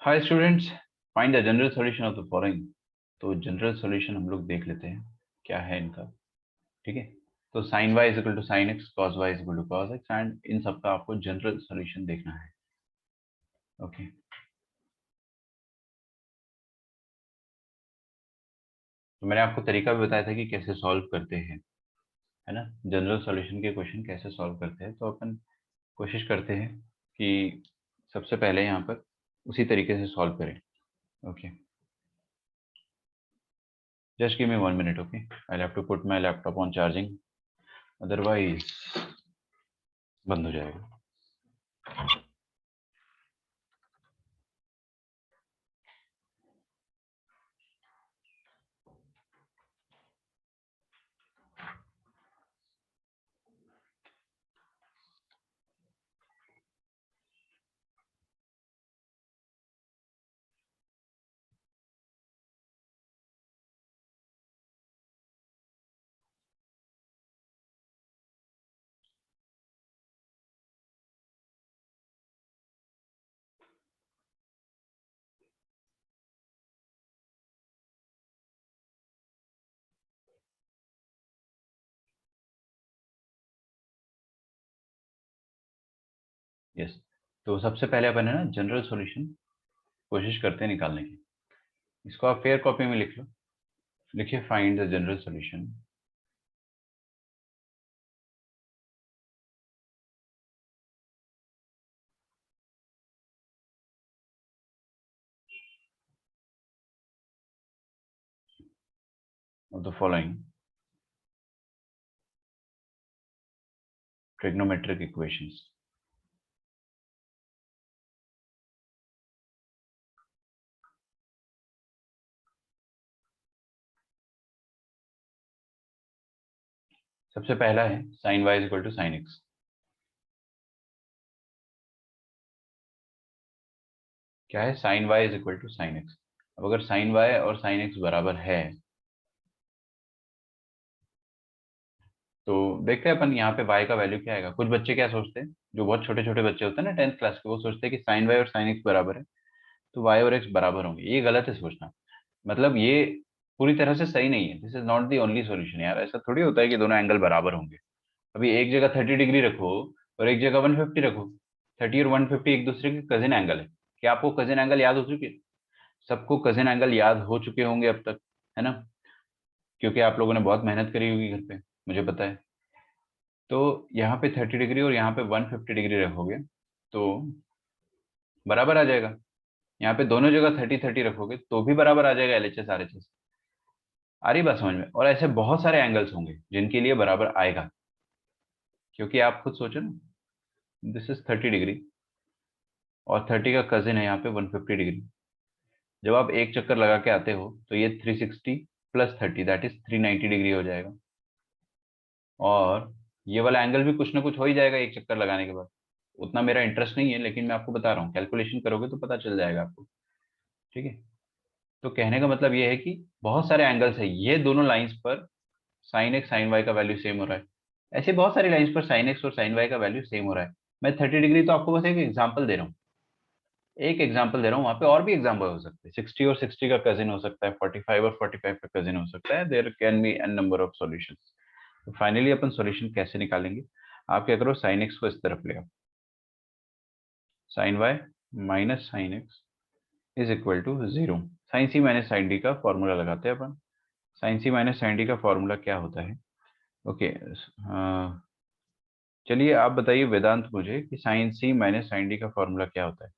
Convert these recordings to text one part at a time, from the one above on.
Hi students, find the general solution of the following. तो general solution हम लोग देख लेते हैं क्या है इनका। ठीक है, तो sine y is equal to sine x, cos y is equal to cos x, and इन सबका आपको जनरल सॉल्यूशन देखना है। ओके, तो मैंने आपको तरीका भी बताया था कि कैसे सॉल्व करते हैं, है ना। जनरल सॉल्यूशन के क्वेश्चन कैसे सॉल्व करते हैं, तो अपन कोशिश करते हैं कि सबसे पहले यहाँ पर उसी तरीके से सॉल्व करें। Okay, just give me 1 minute। Okay, I have to put my laptop on charging, otherwise बंद हो जाएगा। यस, तो सबसे पहले अपन है ना जनरल सॉल्यूशन कोशिश करते हैं निकालने की। इसको आप फेयर कॉपी में लिख लो। लिखिए find the general solution of the following trigonometric equations. सबसे पहला है sine y is equal to sine x. क्या है? Sine y is equal to sine x. अब अगर साइन वाई और साइन एक्स बराबर है तो देखते हैं अपन यहाँ पे y का वैल्यू क्या आएगा। कुछ बच्चे क्या सोचते हैं, जो बहुत छोटे छोटे बच्चे होते हैं ना 10th क्लास के, वो सोचते हैं कि साइन वाई और साइन एक्स बराबर है तो y और x बराबर होंगे। ये गलत है सोचना। मतलब ये पूरी तरह से सही नहीं है। This is not the only solution यार। ऐसा थोड़ी होता है कि दोनों एंगल बराबर होंगे। अभी एक जगह 30 डिग्री रखो और एक जगह 150 रखो। 30 और 150 एक दूसरे के कजिन एंगल है। क्या आपको कजिन एंगल याद हो चुके? सबको कजिन एंगल याद हो चुके होंगे अब तक, है ना, क्योंकि आप लोगों ने बहुत मेहनत करी होगी घर पे, मुझे पता है। तो यहाँ पे 30 डिग्री और यहाँ पे 150 डिग्री रखोगे तो बराबर आ जाएगा। यहाँ पे दोनों जगह 30 30 रखोगे तो भी बराबर आ जाएगा, LHS RHS। आ रही बात समझ में? और ऐसे बहुत सारे एंगल्स होंगे जिनके लिए बराबर आएगा, क्योंकि आप खुद सोचो ना, दिस इज 30 डिग्री और 30 का कजिन है यहाँ पे 150 डिग्री। जब आप एक चक्कर लगा के आते हो तो ये 360 प्लस 30 दैट इज 390 डिग्री हो जाएगा। और ये वाला एंगल भी कुछ ना कुछ हो ही जाएगा एक चक्कर लगाने के बाद। उतना मेरा इंटरेस्ट नहीं है, लेकिन मैं आपको बता रहा हूँ, कैलकुलेशन करोगे तो पता चल जाएगा आपको। ठीक है, तो कहने का मतलब ये है कि बहुत सारे एंगल्स है, ये दोनों लाइंस पर साइन एक्स साइन वाई का वैल्यू सेम हो रहा है। ऐसे बहुत सारी लाइंस पर साइन एक्स और साइन वाई का वैल्यू सेम हो रहा है। मैं 30 डिग्री तो आपको बस एक एग्जाम्पल दे रहा हूँ, एक एग्जाम्पल दे रहा हूँ। वहां पे और भी एग्जाम्पल हो सकते हैं। 60 और 60 का कजिन हो सकता है, 45 और 45 का कजिन हो सकता है। There can be n number of solutions. तो फाइनली अपन सॉल्यूशन कैसे निकालेंगे? आप क्या करो, साइन एक्स को इस तरफ ले आओ। Sine y minus sine x is equal to 0। Sine C minus sine D का फॉर्मूला लगाते हैं अपन। साइन सी माइनस साइन डी का फॉर्मूला क्या होता है? ओके, चलिए आप बताइए वेदांत मुझे कि साइन सी माइनस साइन डी का फॉर्मूला क्या होता है।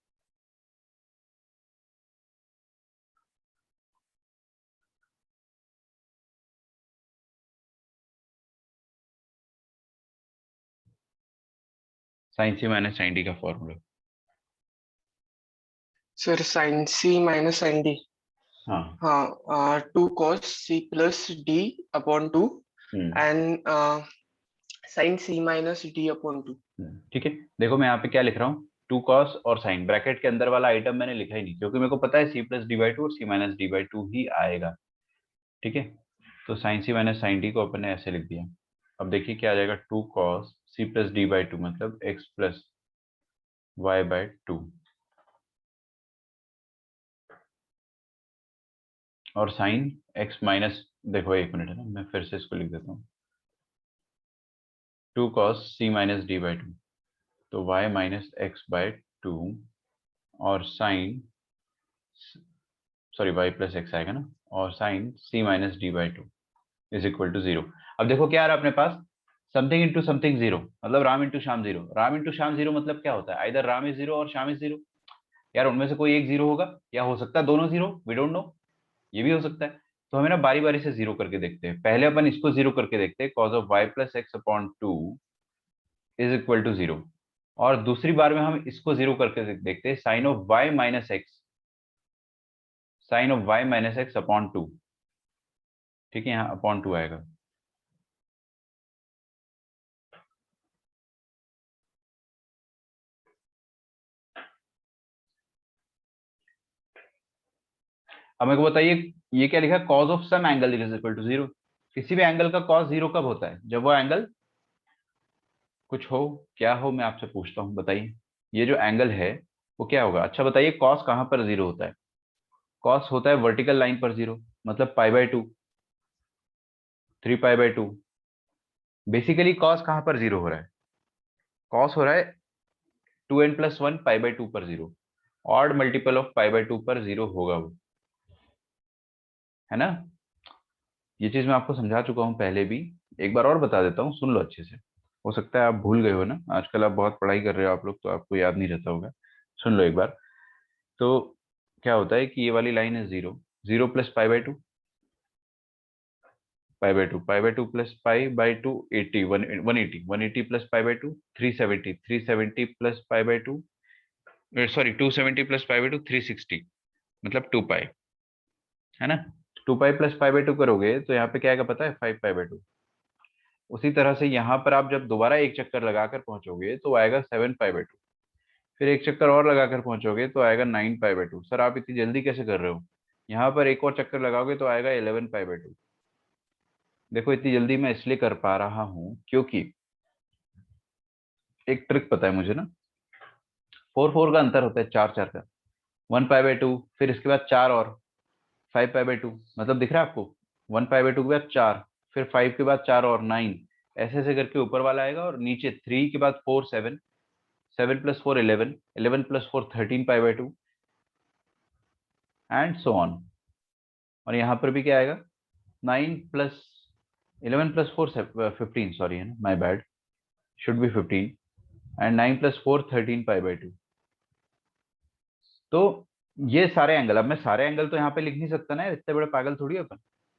साइन सी माइनस साइन डी का फॉर्मूला। सर साइन सी माइनस साइन डी। हाँ। हाँ, 2 cos C plus D upon 2 hmm. And sine C minus D upon 2। ठीक है, देखो मैं यहाँ पे क्या लिख रहा हूँ, 2 cos और साइन, ब्रैकेट के अंदर वाला आइटम मैंने लिखा ही नहीं, क्योंकि मेरे को पता है C+D/2 और C-D/2 ही आएगा। ठीक है, तो साइन सी माइनस साइन डी को अपन ने ऐसे लिख दिया। अब देखिए क्या आ जाएगा, 2 cos C+D/2 मतलब x प्लस वाई बाय 2। और साइन एक्स माइनस, देखो एक मिनट है ना, मैं फिर से इसको लिख देता हूँ, 2 cos c - d/2, तो y minus x by two, और sine, sorry y plus x आएगा ना, और sine c - d/2 is equal to 0। अब देखो क्या आ रहा है अपने पास, समथिंग इंटू समथिंग जीरो, मतलब Ram into Shyam zero. Ram into Shyam zero मतलब क्या होता है, आइदर राम इज जीरो और श्याम इज जीरो। यार उनमें से कोई एक जीरो होगा, या हो सकता है दोनों जीरो, वी डोंट नो, ये भी हो सकता है। तो हमें ना बारी बारी से जीरो करके देखते हैं। पहले अपन इसको जीरो करके देखते हैं, cos of y plus x upon two is equal to zero. और दूसरी बार में हम इसको जीरो करके देखते हैं, sine of y minus x, sine of y minus x upon two. ठीक है, यहाँ अपॉन टू आएगा। अब मेरे को बताइए, ये क्या लिखा है, cos of sum angle is equal to zero. किसी भी एंगल का कॉस जीरो कब होता है, जब वो एंगल कुछ हो, क्या हो, मैं आपसे पूछता हूँ, बताइए। ये जो एंगल है वो क्या होगा, अच्छा बताइए, कॉस कहाँ पर जीरो होता है। कॉस होता है वर्टिकल लाइन पर जीरो, मतलब पाई/2, 3 पाई/2। बेसिकली कॉस कहाँ पर जीरो हो रहा है, कॉस हो रहा है 2n+1 पाई/2 पर जीरो। ऑड मल्टीपल ऑफ पाई/2 पर जीरो होगा वो, है ना। ये चीज मैं आपको समझा चुका हूँ पहले भी, एक बार और बता देता हूँ, सुन लो अच्छे से। हो सकता है आप भूल गए हो ना, आजकल आप बहुत पढ़ाई कर रहे हो आप लोग, तो आपको याद नहीं रहता होगा। सुन लो एक बार। तो क्या होता है कि ये वाली लाइन है जीरो, जीरो प्लस पाई/2, पाई/2, पाई/2 प्लस पाई/2 80, 180, 180 प्लस पाई/2 370, 370 प्लस पाई/2, सॉरी 270 प्लस पाई/2 360, मतलब 2 पाई, है ना। 2 पाई प्लस पाई/2 करोगे तो यहाँ पे क्या आएगा पता है, 5 पाई/2। उसी तरह से यहाँ पर आप जब दोबारा एक चक्कर लगाकर पहुंचोगे तो आएगा 7 पाई/2। फिर एक चक्कर और लगाकर पहुंचोगे तो आएगा 9 पाई/2। सर आप इतनी जल्दी कैसे कर रहे हो, यहाँ पर एक और चक्कर लगाओगे तो आएगा 11 पाई/2। देखो इतनी जल्दी मैं इसलिए कर पा रहा हूँ क्योंकि एक ट्रिक पता है मुझे ना, 4 4 का अंतर होता है, 4 4 का, 1 पाई/2, फिर इसके बाद चार और 5 पाई/2, मतलब दिख रहा है आपको, 1 पाई/2 के बाद चार, फिर 5 के बाद चार और 9, ऐसे ऐसे करके ऊपर वाला आएगा, और नीचे 3 के बाद 4 7, 7 + 4 11, 11 + 4 13 पाई/2, एंड सो ऑन। और यहाँ पर भी क्या आएगा, 11 + 4 15, सॉरी है ना, my bad, should be 15, and 9 + 4 13 पाई/2। तो ये सारे एंगल, अब मैं सारे एंगल तो यहाँ पे लिख नहीं सकता ना, इतने बड़े पागल थोड़ी अपन।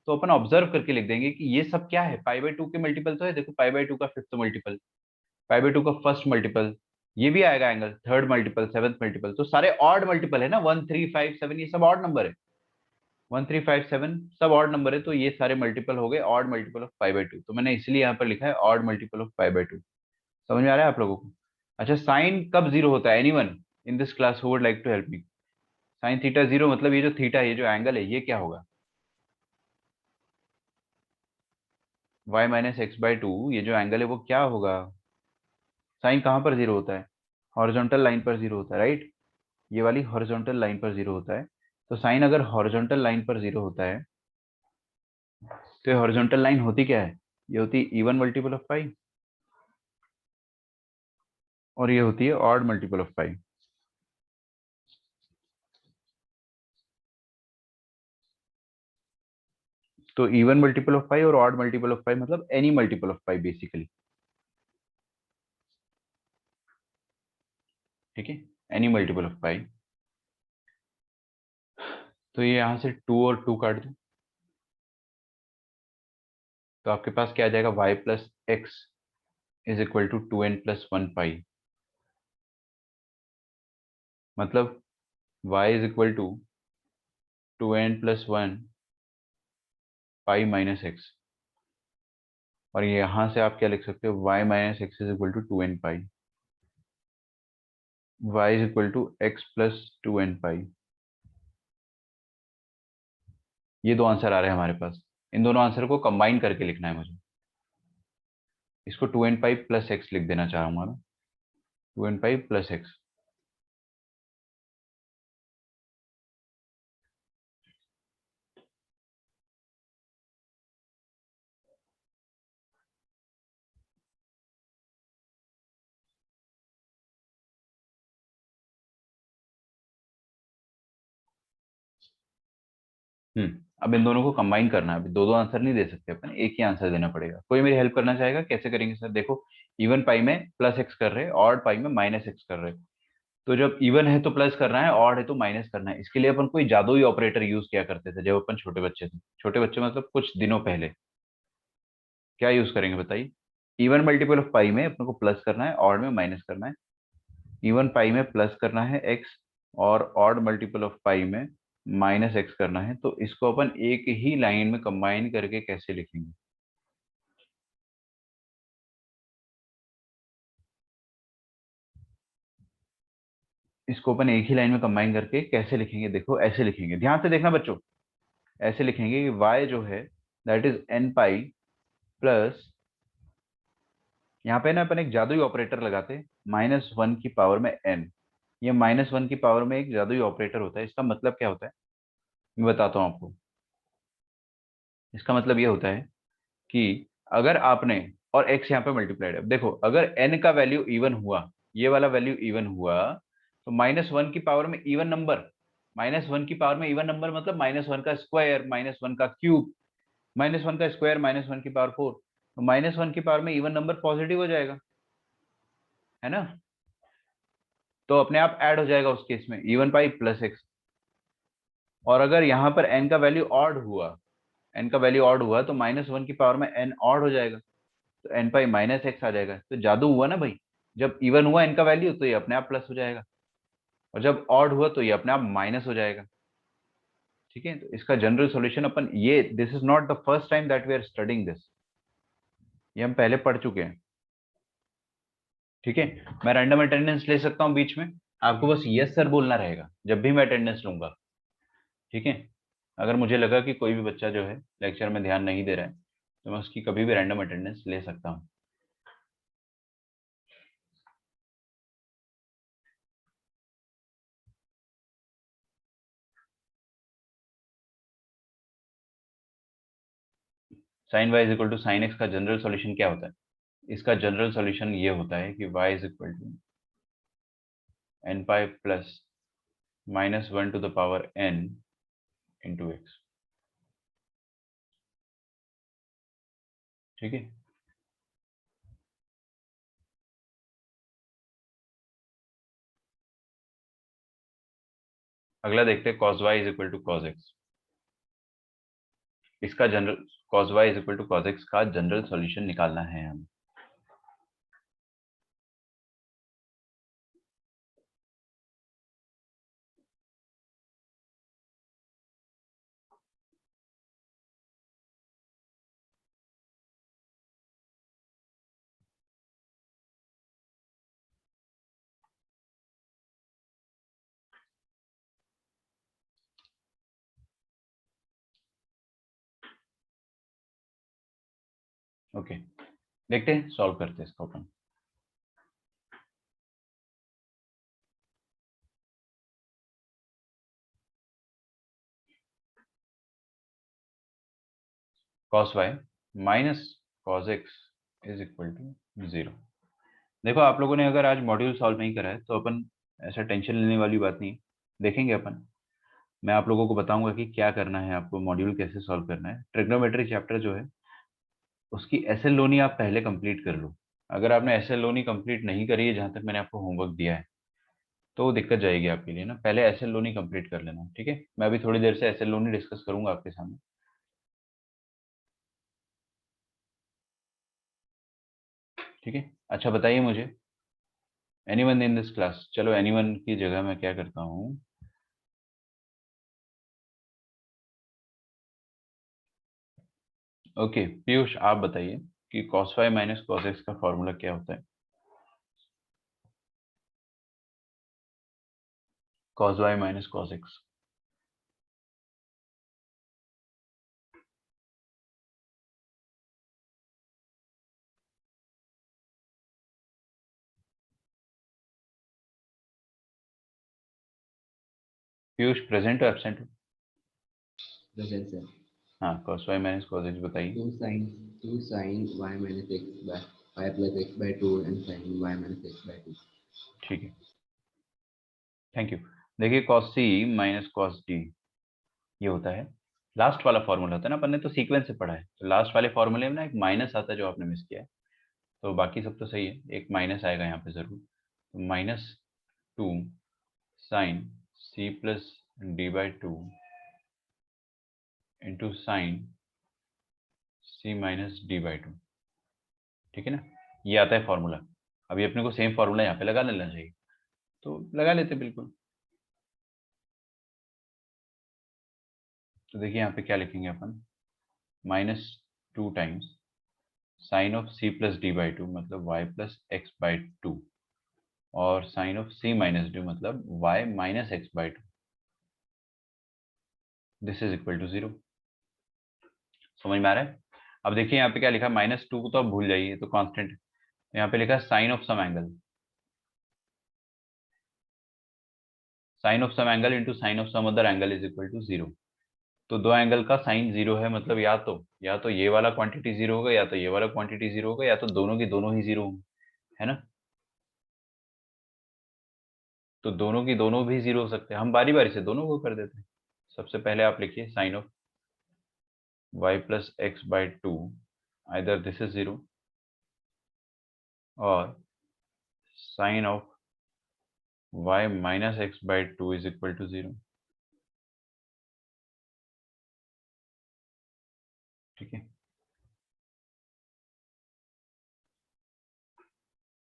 तो अपन ऑब्जर्व करके लिख देंगे कि ये सब क्या है, पाई/2 के मल्टीपल तो है, देखो पाई/2 का फिफ्थ मल्टीपल, पाई/2 का फर्स्ट मल्टीपल, ये भी आएगा angle, third multiple, seventh multiple, तो सारे ऑड मल्टीपल है ना, 1 3 5 7, ये सब ऑड नंबर है, 1 3 5 7 सब ऑड नंबर है, तो ये सारे मल्टीपल हो गए ऑड मल्टीपल ऑफ पाई/2, तो मैंने इसलिए यहाँ पर लिखा है ऑड मल्टीपल ऑफ पाई/2। समझ में आ रहा है आप लोगों को। अच्छा, साइन कब जीरो होता है, anyone in this class who would like to help me. Sine theta zero मतलब ये जो थीटा, ये जो एंगल है, ये क्या होगा, y - x/2, ये जो एंगल है वो क्या होगा। साइन कहाँ पर जीरो होता है, हॉरिजॉन्टल लाइन पर जीरो होता है, राइट। ये वाली हॉरिजॉन्टल लाइन पर जीरो होता है। तो साइन अगर हॉरिजॉन्टल लाइन पर जीरो होता है, तो ये हॉरिजॉन्टल लाइन होती क्या है, ये होती इवन मल्टीपल ऑफ पाई, और ये होती है ऑड मल्टीपल ऑफ पाई। तो इवन मल्टीपल ऑफ पाई और ऑड मल्टीपल ऑफ पाई मतलब any multiple of pi basically, ठीक है, एनी मल्टीपल ऑफ पाई। तो ये यहाँ से 2 और 2 काट दो, तो आपके पास क्या आ जाएगा, y + x = 2n + 1 पाई, मतलब y = 2n + 1 pi minus x. और ये यहाँ से आप क्या लिख सकते हो, y - x = 2n पाई, y = x + 2n पाई। ये दो आंसर आ रहे हैं हमारे पास, इन दोनों आंसर को कंबाइन करके लिखना है मुझे। इसको 2n पाई प्लस एक्स लिख देना चाहूंगा ना, 2n पाई प्लस एक्स। अब इन दोनों को कंबाइन करना है। अभी दो दो आंसर नहीं दे सकते अपन, एक ही आंसर देना पड़ेगा। कोई मेरी हेल्प करना चाहेगा? कैसे करेंगे सर? देखो, इवन पाई में प्लस एक्स कर रहे हैं, ऑड पाई में माइनस एक्स कर रहे हैं। तो जब इवन है तो प्लस करना है, ऑड है तो माइनस करना है। इसके लिए अपन कोई जादुई ऑपरेटर यूज किया करते थे जब अपन छोटे बच्चे थे। छोटे बच्चे मतलब कुछ दिनों पहले। क्या यूज करेंगे बताइए? इवन मल्टीपल ऑफ पाई में अपन को प्लस करना है, ऑड में माइनस करना है। इवन पाई में प्लस करना है एक्स, और ऑड मल्टीपल ऑफ पाई में माइनस एक्स करना है। तो इसको अपन एक ही लाइन में कंबाइन करके कैसे लिखेंगे? इसको अपन एक ही लाइन में कंबाइन करके कैसे लिखेंगे? देखो ऐसे लिखेंगे, ध्यान से देखना बच्चों। ऐसे लिखेंगे कि y जो है that is an pi plus, यहाँ पे ना अपन एक जादुई ऑपरेटर लगाते, -1 की पावर में n। ये -1 की पावर में एक जादुई ऑपरेटर होता है। इसका मतलब क्या होता है मैं बताता हूँ आपको। इसका मतलब ये होता है कि अगर आपने, और x यहाँ पे मल्टीप्लाइड है, अब देखो अगर n का वैल्यू इवन हुआ, ये वाला वैल्यू इवन हुआ, तो -1 की पावर में इवन नंबर, -1 की पावर में इवन नंबर मतलब -1 का स्क्वायर, -1 का क्यूब, -1 का स्क्वायर, -1 की पावर 4। तो -1 की पावर में इवन नंबर पॉजिटिव हो जाएगा, है ना? तो अपने आप ऐड हो जाएगा उस केस में इवन पाई प्लस एक्स। और अगर यहाँ पर n का वैल्यू ऑड हुआ, n का वैल्यू ऑड हुआ तो -1 की पावर में n ऑड हो जाएगा, तो n पाई माइनस एक्स आ जाएगा। तो जादू हुआ ना भाई। जब इवन हुआ n का वैल्यू तो ये अपने आप प्लस हो जाएगा, और जब ऑड हुआ तो ये अपने आप माइनस हो जाएगा। ठीक है, तो इसका जनरल सॉल्यूशन अपन ये, this is not the first time that we are studying this, ये हम पहले पढ़ चुके हैं। ठीक है, मैं रैंडम अटेंडेंस ले सकता हूँ बीच में, आपको बस यस सर बोलना रहेगा जब भी मैं अटेंडेंस लूंगा। ठीक है, अगर मुझे लगा कि कोई भी बच्चा जो है लेक्चर में ध्यान नहीं दे रहा है, तो मैं उसकी कभी भी रैंडम अटेंडेंस ले सकता हूँ। Sine y is equal to sine x का जनरल सॉल्यूशन क्या होता है? इसका जनरल सॉल्यूशन ये होता है कि y is equal to n pi plus -1 to the power n into x. ठीक है, अगला देखते हैं cos y is equal to cos x। इसका general, cos y is equal to cos x का जनरल सॉल्यूशन निकालना है हमें। ओके, देखते हैं, सॉल्व करते हैं इसको अपन। cos y minus cos x is equal to 0। देखो आप लोगों ने अगर आज मॉड्यूल सॉल्व नहीं करा है तो अपन, ऐसा टेंशन लेने वाली बात नहीं है, देखेंगे अपन। मैं आप लोगों को बताऊंगा कि क्या करना है, आपको मॉड्यूल कैसे सॉल्व करना है। ट्रिग्नोमेट्री चैप्टर जो है उसकी एस एल लोनी आप पहले कंप्लीट कर लो। अगर आपने एस एल लोनी कंप्लीट नहीं करी है, जहां तक मैंने आपको होमवर्क दिया है, तो वो दिक्कत जाएगी आपके लिए ना। पहले एस एल लोनी कंप्लीट कर लेना, ठीक है? मैं अभी थोड़ी देर से एस एल लोनी डिस्कस करूंगा आपके सामने। ठीक है, अच्छा बताइए मुझे, एनीवन इन दिस क्लास, चलो एनीवन की जगह मैं क्या करता हूँ, ओके पीयूष आप बताइए कि cos five minus cos x का फॉर्मूला क्या होता है? cos y minus cos x. Piyush present हो एब्सेंट हो? Present sir. हाँ, cos y minus cos x बताइए। Two sine y minus x by y plus x by two and sine y minus x by two. ठीक है, thank you. देखिए cos c minus cos d ये होता है last वाला formula होता है ना, अपन ने तो सीक्वेंस से पढ़ा है, तो लास्ट वाले फॉर्मूले में ना एक माइनस आता है जो आपने मिस किया है। तो बाकी सब तो सही है, एक माइनस आएगा यहाँ पे जरूर। तो -2 साइन सी प्लस d/2 इंटू साइन सी माइनस d/2। ठीक है ना, ये आता है फॉर्मूला। अभी अपने को सेम फॉर्मूला यहाँ पे लगा लेना चाहिए, तो लगा लेते बिल्कुल। तो देखिए यहाँ पे क्या लिखेंगे अपन, -2 times sine of C plus d/2 मतलब y प्लस x/2, और sine of C minus D मतलब y minus x/2, this is equal to 0। समझ में आ रहा है? अब देखिए यहाँ पे क्या लिखा, -2 को तो आप भूल जाइए, तो कांस्टेंट है। यहाँ पे लिखा है sine of sum angle, sine of sum angle into sine of sum other angle is equal to 0। तो दो एंगल का साइन 0 है, मतलब या तो ये वाला क्वांटिटी 0 होगा, या तो ये वाला क्वांटिटी 0 होगा, या तो दोनों की दोनों ही 0 होंगे, है ना। तो दोनों की दोनों भी 0 हो सकते हैं, हम बारी बारी से दोनों को कर देते हैं। सबसे पहले आप लिखिए sine of y plus x/2, either this is 0, और sine of y minus x/2 is equal to 0। ठीक है,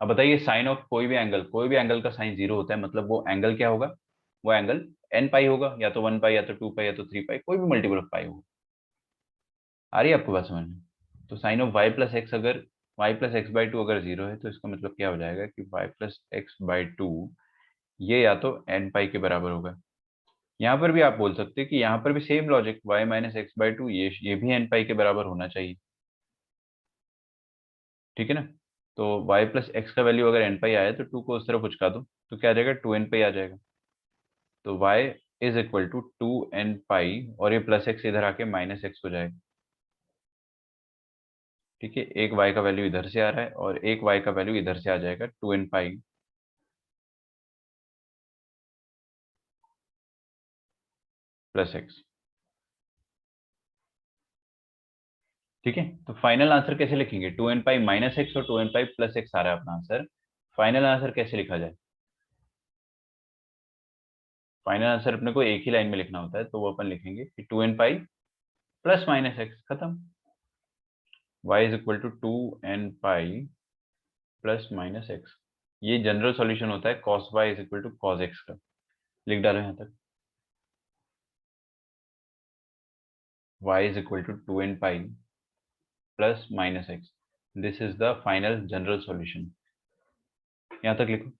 अब बताइए साइन ऑफ कोई भी एंगल का साइन 0 होता है, मतलब वो एंगल क्या होगा, वो एंगल n पाई होगा, या तो 1 पाई, या तो 2 पाई, या तो 3 पाई, कोई भी मल्टीपल ऑफ पाई होगा। आ रही है आपको बात समझ में? तो sine of y plus x, अगर y प्लस x/2 अगर 0 है, तो इसका मतलब क्या हो जाएगा कि y प्लस x/2 ये या तो n पाई के बराबर होगा। यहाँ पर भी आप बोल सकते हैं कि यहाँ पर भी same logic, y minus x/2 ये भी n पाई के बराबर होना चाहिए। ठीक है ना। तो y प्लस एक्स का वैल्यू अगर n पाई आया तो 2 को उस तरफ उचका दो, तो क्या आ जाएगा, 2n पाई आ जाएगा। तो y is equal to 2n pi, और ये प्लस एक्स इधर आके माइनस एक्स हो जाएगा। ठीक है, एक y का वैल्यू इधर से आ रहा है, और एक y का वैल्यू इधर से आ जाएगा, 2n पाई प्लस एक्स। ठीक है, तो फाइनल आंसर कैसे लिखेंगे, 2n पाई माइनस एक्स और 2n पाई प्लस एक्स आ रहा है अपना आंसर। फाइनल आंसर कैसे लिखा जाए? फाइनल आंसर अपने को एक ही लाइन में लिखना होता है, तो वो अपन लिखेंगे कि 2n pi plus minus x, खत्म। y is equal to 2n pi plus minus x. ये जनरल सॉल्यूशन होता है cos y is equal to cos x का। लिख डालो यहाँ तक, y is equal to 2n pi plus minus x, this is the final general solution. यहाँ तक लिखो।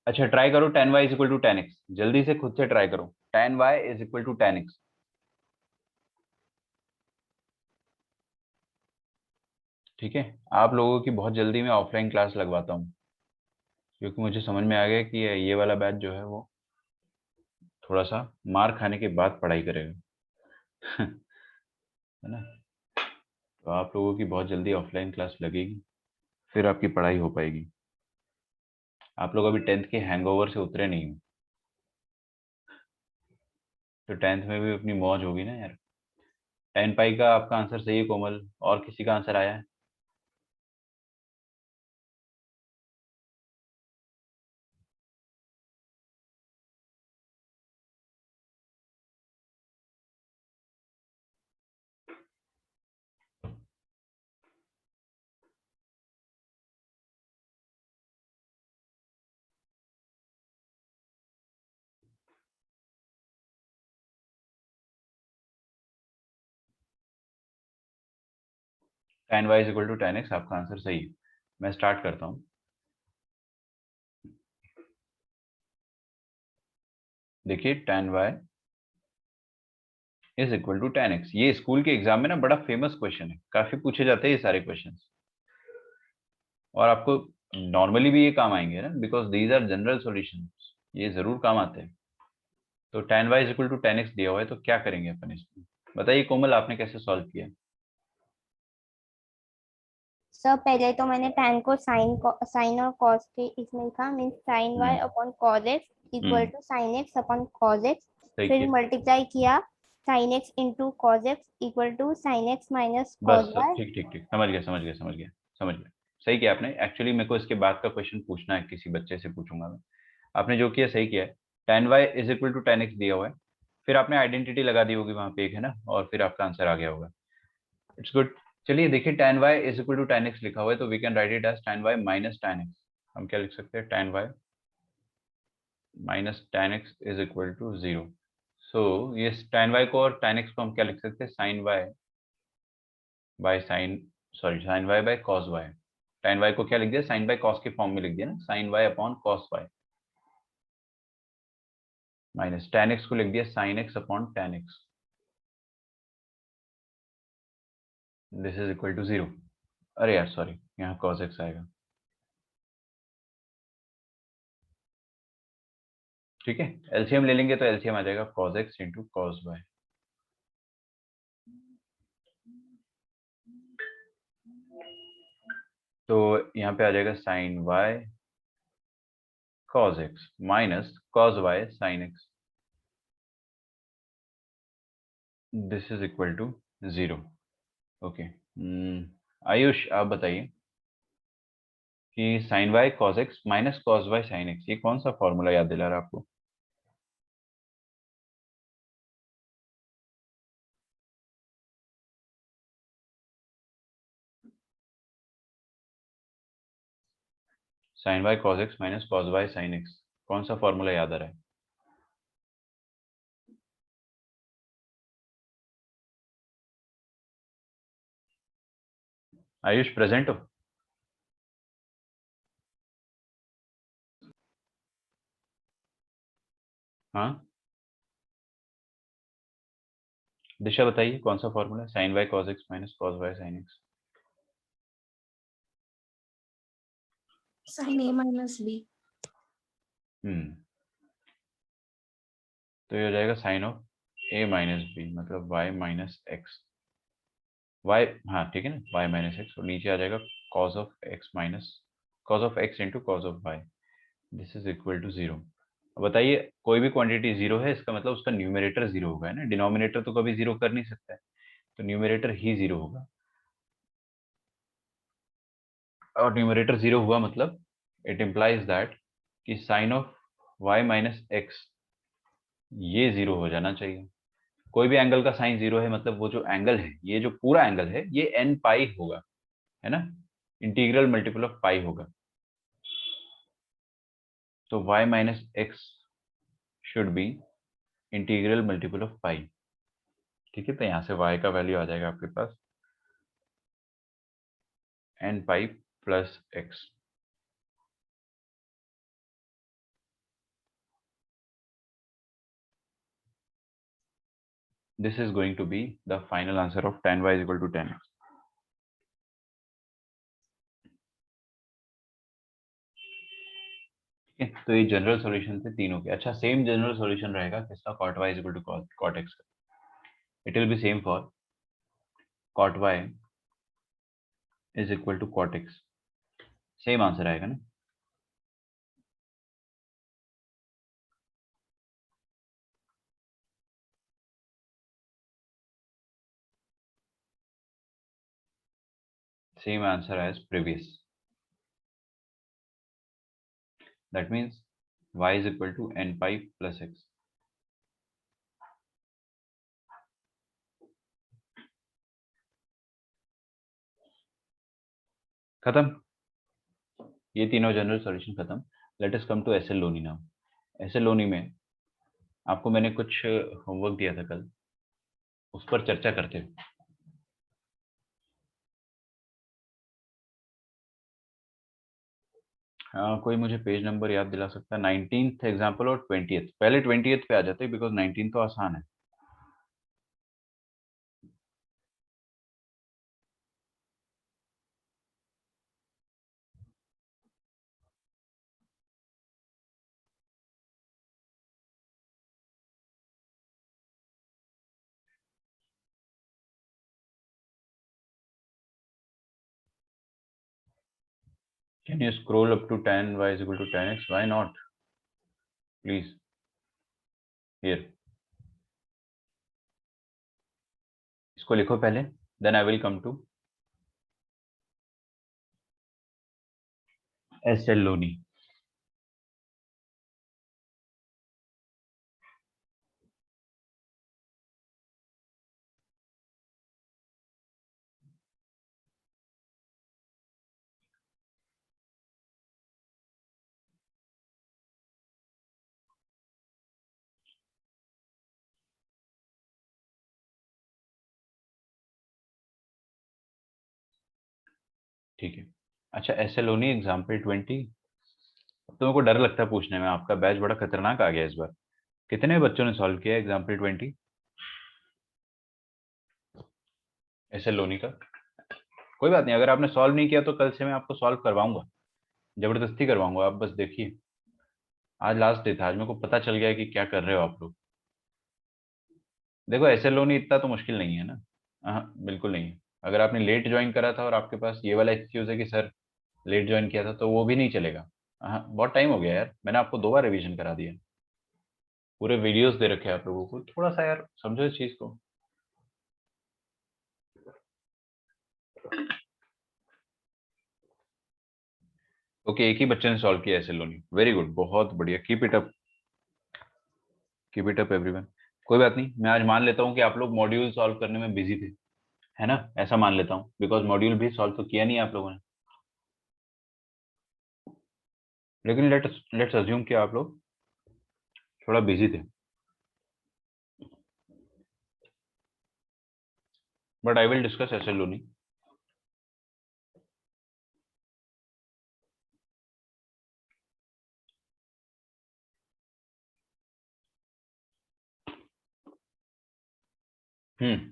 अच्छा ट्राई करो, tan y is equal to tan x, जल्दी से खुद से ट्राई करो, tan y is equal to tan x। ठीक है, आप लोगों की बहुत जल्दी मैं ऑफलाइन क्लास लगवाता हूँ, क्योंकि मुझे समझ में आ गया कि ये वाला बैच जो है वो थोड़ा सा मार खाने के बाद पढ़ाई करेगा। है ना। तो आप लोगों की बहुत जल्दी ऑफलाइन क्लास लगेगी, फिर आपकी पढ़ाई हो पाएगी। आप लोग अभी 10th के हैंगओवर से उतरे नहीं हो, तो 10th में भी अपनी मौज होगी ना यार। 10 पाई का आपका आंसर सही है कोमल, और किसी का आंसर आया है? tan y is equal to tan x, आपका आंसर सही है। मैं स्टार्ट करता हूँ। देखिए tan y is equal to tan x, ये स्कूल के एग्जाम में ना बड़ा फेमस क्वेश्चन है, काफी पूछे जाते हैं ये सारे क्वेश्चन। और आपको नॉर्मली भी ये काम आएंगे ना, because these are general solution, ये जरूर काम आते हैं। तो tan y is equal to tan x दिया हुआ है, तो क्या करेंगे अपन इसमें? बताइए कोमल, आपने कैसे सॉल्व किया? सर पहले तो मैंने tan को साइन और cos के इसमें लिखा, means sin y upon cos x equal to sin x upon cos x। सही फिर किया। मल्टीप्लाई किया sin x into cos x equal to sin x minus बस cos y। ठीक ठीक ठीक, समझ गया समझ गया समझ गया समझ गया। सही किया आपने। एक्चुअली मेरे को इसके बाद का क्वेश्चन पूछना है, किसी बच्चे से पूछूंगा मैं। आपने जो किया सही किया है। tan y is equal to tan x दिया हुआ है, फिर आपने आइडेंटिटी लगा दी होगी वहां पे एक, है ना, और फिर आपका आंसर आ गया होगा। It's good. चलिए देखिए, tan y is equal to tan x लिखा हुआ है, तो we can write it as tan y minus tan x। हम क्या लिख सकते हैं? tan y minus tan x is equal to 0। So ये tan y को और tan x को हम क्या लिख सकते हैं? sin y by sine, sorry sin y by cos y। tan y को क्या लिख दिया? sin बाय cos के फॉर्म में लिख दिया ना, sin y upon cos y, minus tan x को लिख दिया sin x upon tan x। This is equal to 0। अरे यार सॉरी, यहाँ cos x आएगा। ठीक है, एलसीएम ले लेंगे तो एलसीएम आ जाएगा cos x into cos y। तो यहाँ पे आ जाएगा sin y cos x minus cos y sin x। This is equal to 0। Okay, Ayush आप बताइए कि sin y cos x minus cos y sin x, ये कौन सा फॉर्मूला याद दिला रहा है आपको? sin y cos x minus cos y sin x, कौन सा फॉर्मूला याद आ रहा है? आयुष प्रेजेंट हो? हाँ, दिशा बताइए कौन सा formula? sin y cos x minus cos y sin x। sin a minus b। तो ये हो जाएगा sine of a minus B, मतलब y माइनस एक्स। y, हाँ ठीक है ना, y माइनस एक्स, और नीचे आ जाएगा cos of x minus cos of x into cos of y। This is equal to 0। अब बताइए, कोई भी क्वांटिटी 0 है, इसका मतलब उसका न्यूमरेटर 0 होगा, है ना। डिनोमिनेटर तो कभी 0 कर नहीं सकता है, तो न्यूमरेटर ही 0 होगा। और न्यूमरेटर 0 हुआ मतलब इट इम्प्लाइज दैट कि sine of y minus x ये 0 हो जाना चाहिए। कोई भी एंगल का साइन 0 है, मतलब वो जो एंगल है, ये जो पूरा एंगल है, ये n पाई होगा, है ना, इंटीग्रल मल्टीपल ऑफ पाई होगा। तो y minus x should be integral multiple of pi. ठीक है, तो यहाँ से y का वैल्यू आ जाएगा आपके पास n pi plus x. This is going to be the final answer of tan y is equal to tan x. ठीक है, तो ये जनरल सॉल्यूशन थे तीनों के। अच्छा, सेम जनरल सॉल्यूशन रहेगा किसका? cot y is equal to cot x का। It will be same for cot y is equal to cot x। Same answer आएगा ना। Same answer as previous. That means y is equal to n pi plus x. खत्म, ये तीनों general solution खत्म। Let us come to S L Loney now. S L Loney में आपको मैंने कुछ होमवर्क दिया था कल, उस पर चर्चा करते हैं। हाँ, कोई मुझे पेज नंबर याद दिला सकता है? 19th एग्जाम्पल और 20th, पहले 20th पे आ जाते हैं बिकॉज 19 तो आसान है। Can you scroll up to tan y is equal to tan x? Why not? Please. Here. इसको लिखो पहले, then I will come to SL Loni. ठीक है। अच्छा, SL Loni एग्जाम्पल 20। तो मेरे को डर लगता है पूछने में, आपका बैच बड़ा खतरनाक आ गया इस बार। कितने बच्चों ने सॉल्व किया एग्जाम्पल 20 SL Loni का? कोई बात नहीं, अगर आपने सॉल्व नहीं किया तो कल से मैं आपको सॉल्व करवाऊंगा, जबरदस्ती करवाऊंगा, आप बस देखिए। आज लास्ट डे था, आज मेरे को पता चल गया कि क्या कर रहे हो आप लोग। देखो SL Loni इतना तो मुश्किल नहीं है ना। हाँ बिल्कुल नहीं है। अगर आपने लेट ज्वाइन करा था और आपके पास ये वाला एक्सक्यूज है कि सर लेट ज्वाइन किया था, तो वो भी नहीं चलेगा। हाँ बहुत टाइम हो गया यार, मैंने आपको 2 बार रिवीजन करा दिया, पूरे वीडियोस दे रखे हैं आप लोगों को, थोड़ा सा यार समझो इस चीज को। ओके, एक ही बच्चे ने सॉल्व किया SL Loni, वेरी गुड, बहुत बढ़िया, keep it up, keep it up everyone. कोई बात नहीं, मैं आज मान लेता हूँ कि आप लोग मॉड्यूल सॉल्व करने में बिजी थे, है ना, ऐसा मान लेता हूँ, बिकॉज मॉड्यूल भी सॉल्व तो किया नहीं आप लोगों ने। लेकिन लेट्स अज्यूम कि आप लोग थोड़ा बिजी थे, but I will discuss SL Loni। हम्म।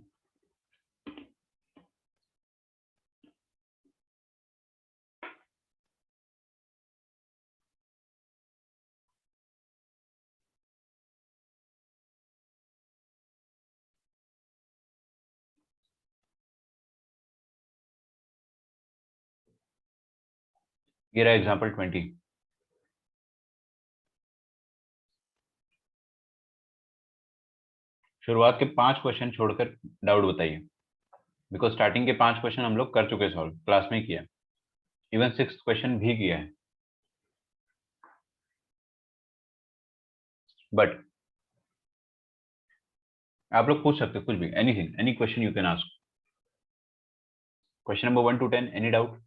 ये रहा एग्जाम्पल 20। शुरुआत के 5 क्वेश्चन छोड़कर डाउट बताइए, बिकॉज स्टार्टिंग के 5 क्वेश्चन हम लोग कर चुके सॉल्व, क्लास में किया, इवन 6th क्वेश्चन भी किया है। बट आप लोग पूछ सकते हो कुछ भी, anything, any question you can ask. Question number 1 to 10, any doubt?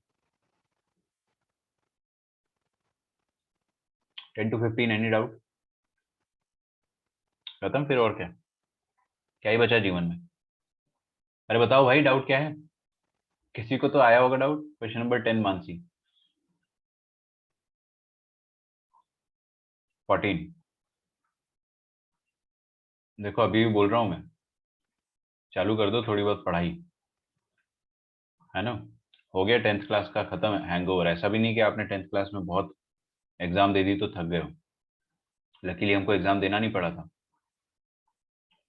10 to 15, any doubt? खत्म फिर, और क्या, क्या ही बचा जीवन में? अरे बताओ भाई, डाउट क्या है? किसी को तो आया होगा डाउट। Question number 10 Mansi. 14। देखो अभी भी बोल रहा हूँ मैं, चालू कर दो थोड़ी बहुत पढ़ाई, है ना। हो गया 10th क्लास का खत्म हैंगओवर। ऐसा भी नहीं कि आपने 10th क्लास में बहुत एग्जाम दे दी तो थक गए हो, लकीली हमको एग्जाम देना नहीं पड़ा था,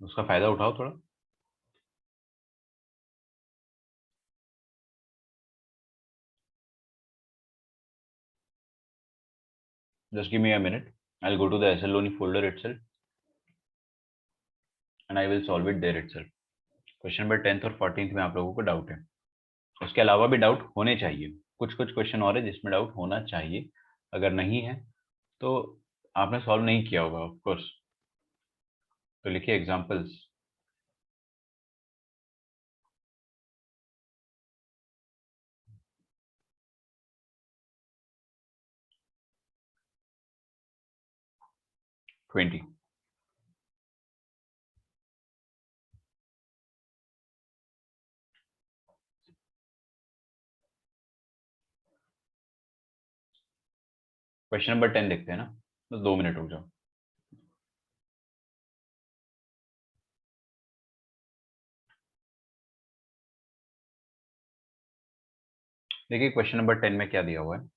उसका फायदा उठाओ थोड़ा। Just give me a minute. I'll go to the SL Loni folder itself and I will solve it there itself. Question number 10th और 14th में आप लोगों को डाउट है, उसके अलावा भी डाउट होने चाहिए। कुछ कुछ क्वेश्चन और है जिसमें डाउट होना चाहिए, अगर नहीं है तो आपने सॉल्व नहीं किया होगा ऑफ कोर्स। तो लिखिए एग्जांपल्स। ट्वेंटी। क्वेश्चन नंबर 10 देखते हैं ना, बस 2 मिनट रुक जाओ। देखिए क्वेश्चन नंबर 10 में क्या दिया हुआ है।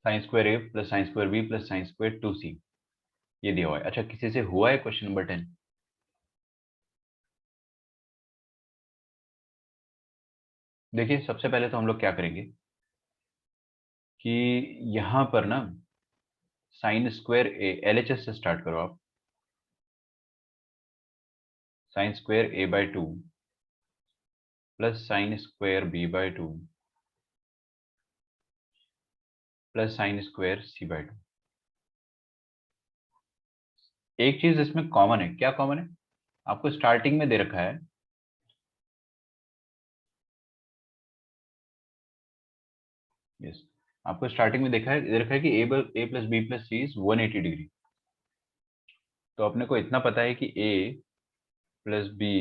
Sine square a plus sine square b plus sine square 2c, ये दिया हुआ है। अच्छा, किसी से हुआ है क्वेश्चन नंबर 10? देखिए, सबसे पहले तो हम लोग क्या करेंगे कि यहां पर ना साइन स्क्वायर ए, एलएचएस से स्टार्ट करो आप। Sine square A by 2 plus sine square B by 2 plus sine square C by 2। एक चीज इसमें कॉमन है, क्या कॉमन है? आपको स्टार्टिंग में दे रखा है यस, आपको स्टार्टिंग में दे रखा है कि a plus B plus c is 180 degree. तो अपने को इतना पता है कि a plus B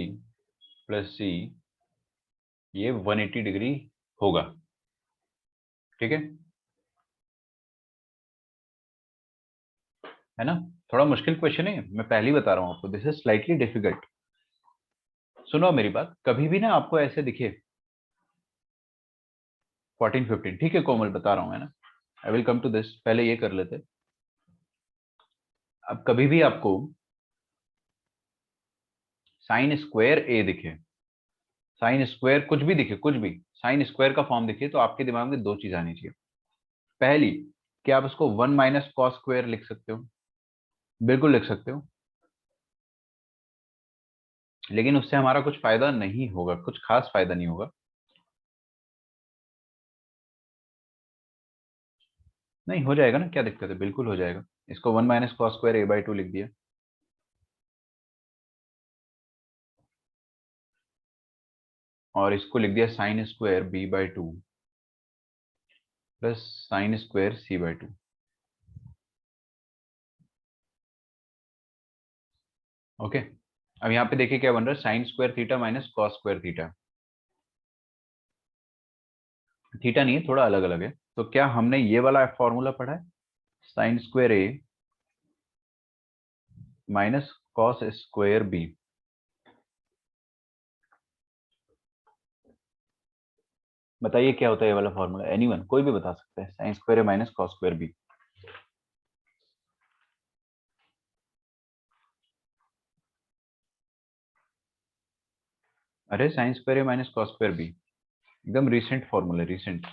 plus c ये 180 डिग्री होगा, ठीक है ना? थोड़ा मुश्किल क्वेश्चन है, मैं पहले ही बता रहा हूँ आपको, दिस इज स्लाइटली डिफिकल्ट। सुनो मेरी बात, कभी भी ना आपको ऐसे दिखे 14 15, ठीक है कोमल, बता रहा हूँ, है ना? I will come to this, पहले ये कर लेते। अब कभी भी आपको साइन स्क्वायर ए दिखे, साइन स्क्वायर कुछ भी दिखे, कुछ भी साइन स्क्वायर का फॉर्म दिखे, तो आपके दिमाग में दो चीज आनी चाहिए। पहली, कि आप उसको 1 माइनस कॉस स्क्वायर लिख सकते हो, बिल्कुल लिख सकते हो, लेकिन उससे हमारा कुछ फायदा नहीं होगा, कुछ खास फायदा नहीं होगा। नहीं, हो जाएगा ना, क्या दिक्कत है, बिल्कुल हो जाएगा। इसको 1 minus cos square A by 2 लिख दिया, और इसको लिख दिया sine square B by 2 plus sine square C by 2। Okay, अब यहाँ पे देखिए क्या बन रहा है, sine square theta minus cos square theta. Theta नहीं है, थोड़ा अलग अलग है। तो क्या हमने ये वाला फॉर्मूला पढ़ा है, sine square A minus cos square B? बताइए क्या होता है ये वाला फॉर्मूला, एनीवन, कोई भी बता सकता है, sine square A minus cos square B. अरे sign square A minus cos square B, एकदम रिसेंट फॉर्मूला, रिसेंट।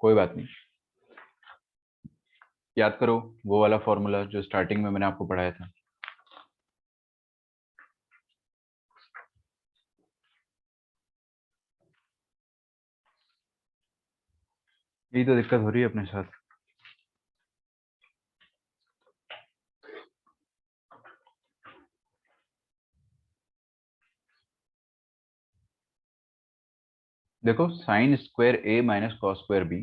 कोई बात नहीं, याद करो वो वाला फॉर्मूला जो स्टार्टिंग में मैंने आपको पढ़ाया था। यही तो दिक्कत हो रही है अपने साथ। देखो, sign square A minus cos square B,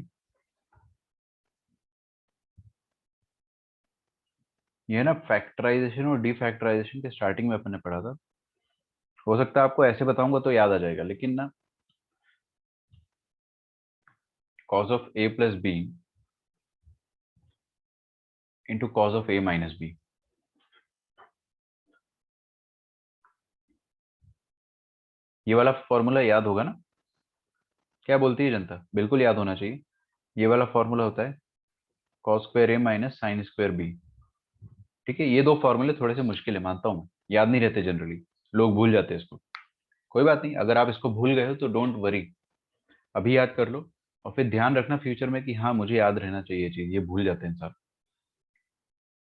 ये ना फैक्टराइजेशन और डीफैक्टराइजेशन के स्टार्टिंग में अपन ने पढ़ा था। हो सकता है आपको ऐसे बताऊंगा तो याद आ जाएगा, लेकिन ना cos of A plus B into cos of A minus B, ये वाला फॉर्मूला याद होगा ना? क्या बोलती है जनता, बिल्कुल याद होना चाहिए। ये वाला फॉर्मूला होता है cos square A minus sine square B, ठीक है? ये दो फॉर्मूले थोड़े से मुश्किल है, मानता हूँ, याद नहीं रहते जनरली, लोग भूल जाते हैं इसको। कोई बात नहीं, अगर आप इसको भूल गए हो तो डोंट वरी, अभी याद कर लो, और फिर ध्यान रखना फ्यूचर में कि हाँ मुझे याद रहना चाहिए चीज, ये भूल जाते हैं इंसान।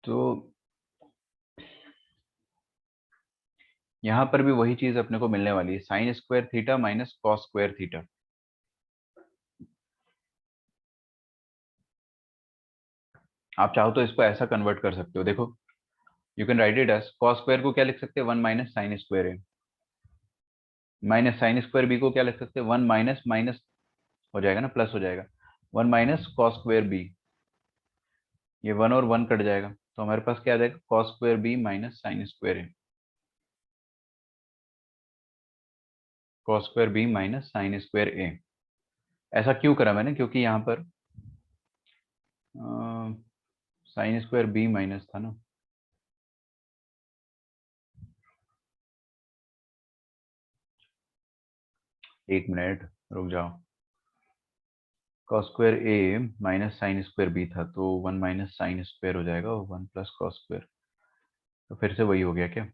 तो यहाँ पर भी वही चीज अपने को मिलने वाली है, sine square theta minus cos square theta. आप चाहो तो इसको ऐसा कन्वर्ट कर सकते हो, देखो, you can write it as cos square को क्या लिख सकते हैं, 1 minus sine square A, minus sine square B को क्या लिख सकते हैं, 1 माइनस माइनस हो जाएगा ना, प्लस हो जाएगा, 1 माइनस कॉस स्क्वायर बी, ये 1 और 1 कट जाएगा, तो हमारे पास क्या आ जाएगा, cos square b minus sine square a, cos square b minus sine square a. ऐसा क्यों करा मैंने, क्योंकि यहाँ पर साइन स्क्वायर बी माइनस था ना, एक मिनट रुक जाओ। Cos square A minus sine square B था, तो 1 माइनस साइन स्क्वायर हो जाएगा और 1 प्लस कॉस स्क्वायर। तो फिर से वही हो गया क्या?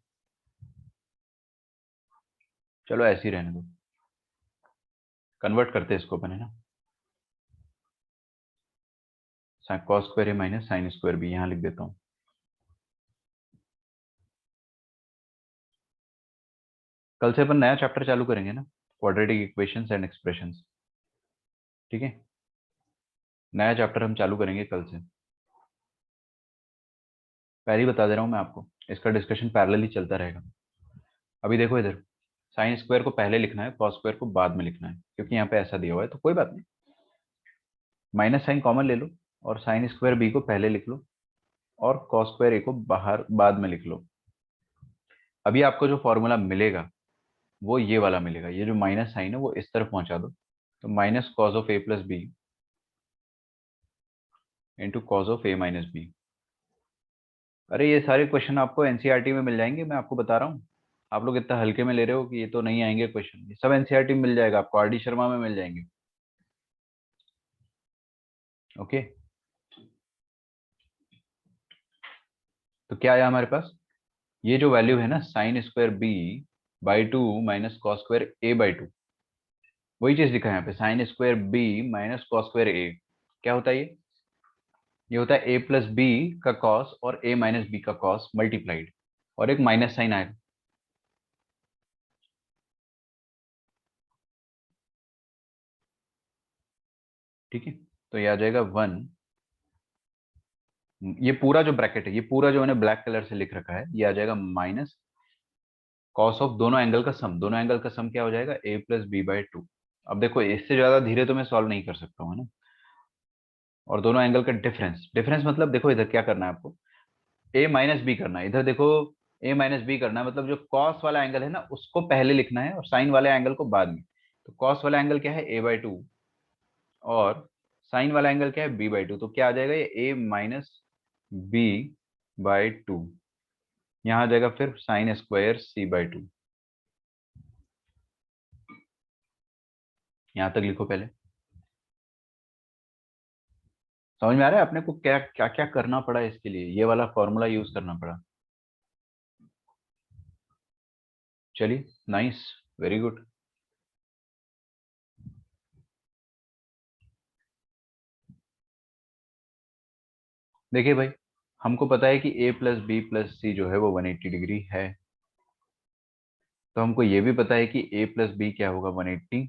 चलो ऐसे ही रहने दो, कन्वर्ट करते हैं इसको अपन, है ना। Cos square A minus sine square B यहाँ लिख देता हूँ। कल से अपन नया चैप्टर चालू करेंगे ना, क्वाड्रेटिक इक्वेशंस एंड एक्सप्रेशंस। ठीक है, नया चैप्टर हम चालू करेंगे कल से, पहले ही बता दे रहा हूँ मैं आपको। इसका डिस्कशन पैरेलली चलता रहेगा। अभी देखो इधर, साइन स्क्वायर को पहले लिखना है, कॉस स्क्वायर को बाद में लिखना है, क्योंकि यहाँ पे ऐसा दिया हुआ है। तो कोई बात नहीं, माइनस साइन कॉमन ले लो और साइन स्क्वायर बी को पहले लिख लो और कॉस स्क्वायर ए को बाहर बाद में लिख लो। अभी आपको जो फॉर्मूला मिलेगा वो ये वाला मिलेगा। ये जो माइनस साइन है वो इस तरफ पहुंचा दो, तो minus cos of A plus B into cos of A minus B. अरे ये सारे क्वेश्चन आपको एनसीईआरटी में मिल जाएंगे, मैं आपको बता रहा हूँ। आप लोग इतना हल्के में ले रहे हो कि ये तो नहीं आएंगे क्वेश्चन, ये सब एनसीईआरटी में मिल जाएगा आपको, आर डी शर्मा में मिल जाएंगे। ओके, तो क्या आया हमारे पास? ये जो वैल्यू है ना, sine square B by two minus cos square A by two, वही चीज लिखा है यहाँ पे, sine square b minus cos square a. क्या होता है ये होता है ए प्लस बी का कॉस और ए माइनस बी का कॉस मल्टीप्लाइड, और एक माइनस साइन आएगा। ठीक है, तो ये आ जाएगा 1। ये पूरा जो ब्रैकेट है, ये पूरा जो मैंने ब्लैक कलर से लिख रखा है, ये आ जाएगा माइनस कॉस ऑफ दोनों एंगल का सम। दोनों एंगल का सम क्या हो जाएगा? ए प्लस बी बाई टू। अब देखो, इससे ज्यादा धीरे तो मैं सॉल्व नहीं कर सकता हूँ, है ना। और दोनों एंगल का डिफरेंस, डिफरेंस मतलब देखो इधर क्या करना है आपको, ए माइनस बी करना है। इधर देखो, ए माइनस बी करना है, मतलब जो कॉस वाला एंगल है ना उसको पहले लिखना है और साइन वाले एंगल को बाद में। तो कॉस वाला एंगल क्या है? ए बाई टू, और साइन वाला एंगल क्या है? B by two. तो क्या आ जाएगा? ये A minus B by two. यहाँ आ जाएगा फिर sine square C by two. यहां तक लिखो पहले। समझ में आ रहा है अपने को क्या क्या क्या करना पड़ा इसके लिए? ये वाला फॉर्मूला यूज करना पड़ा। चलिए, नाइस, वेरी गुड। देखिए भाई, हमको पता है कि a प्लस बी प्लस सी जो है वो 180 डिग्री है। तो हमको ये भी पता है कि a प्लस बी क्या होगा? 180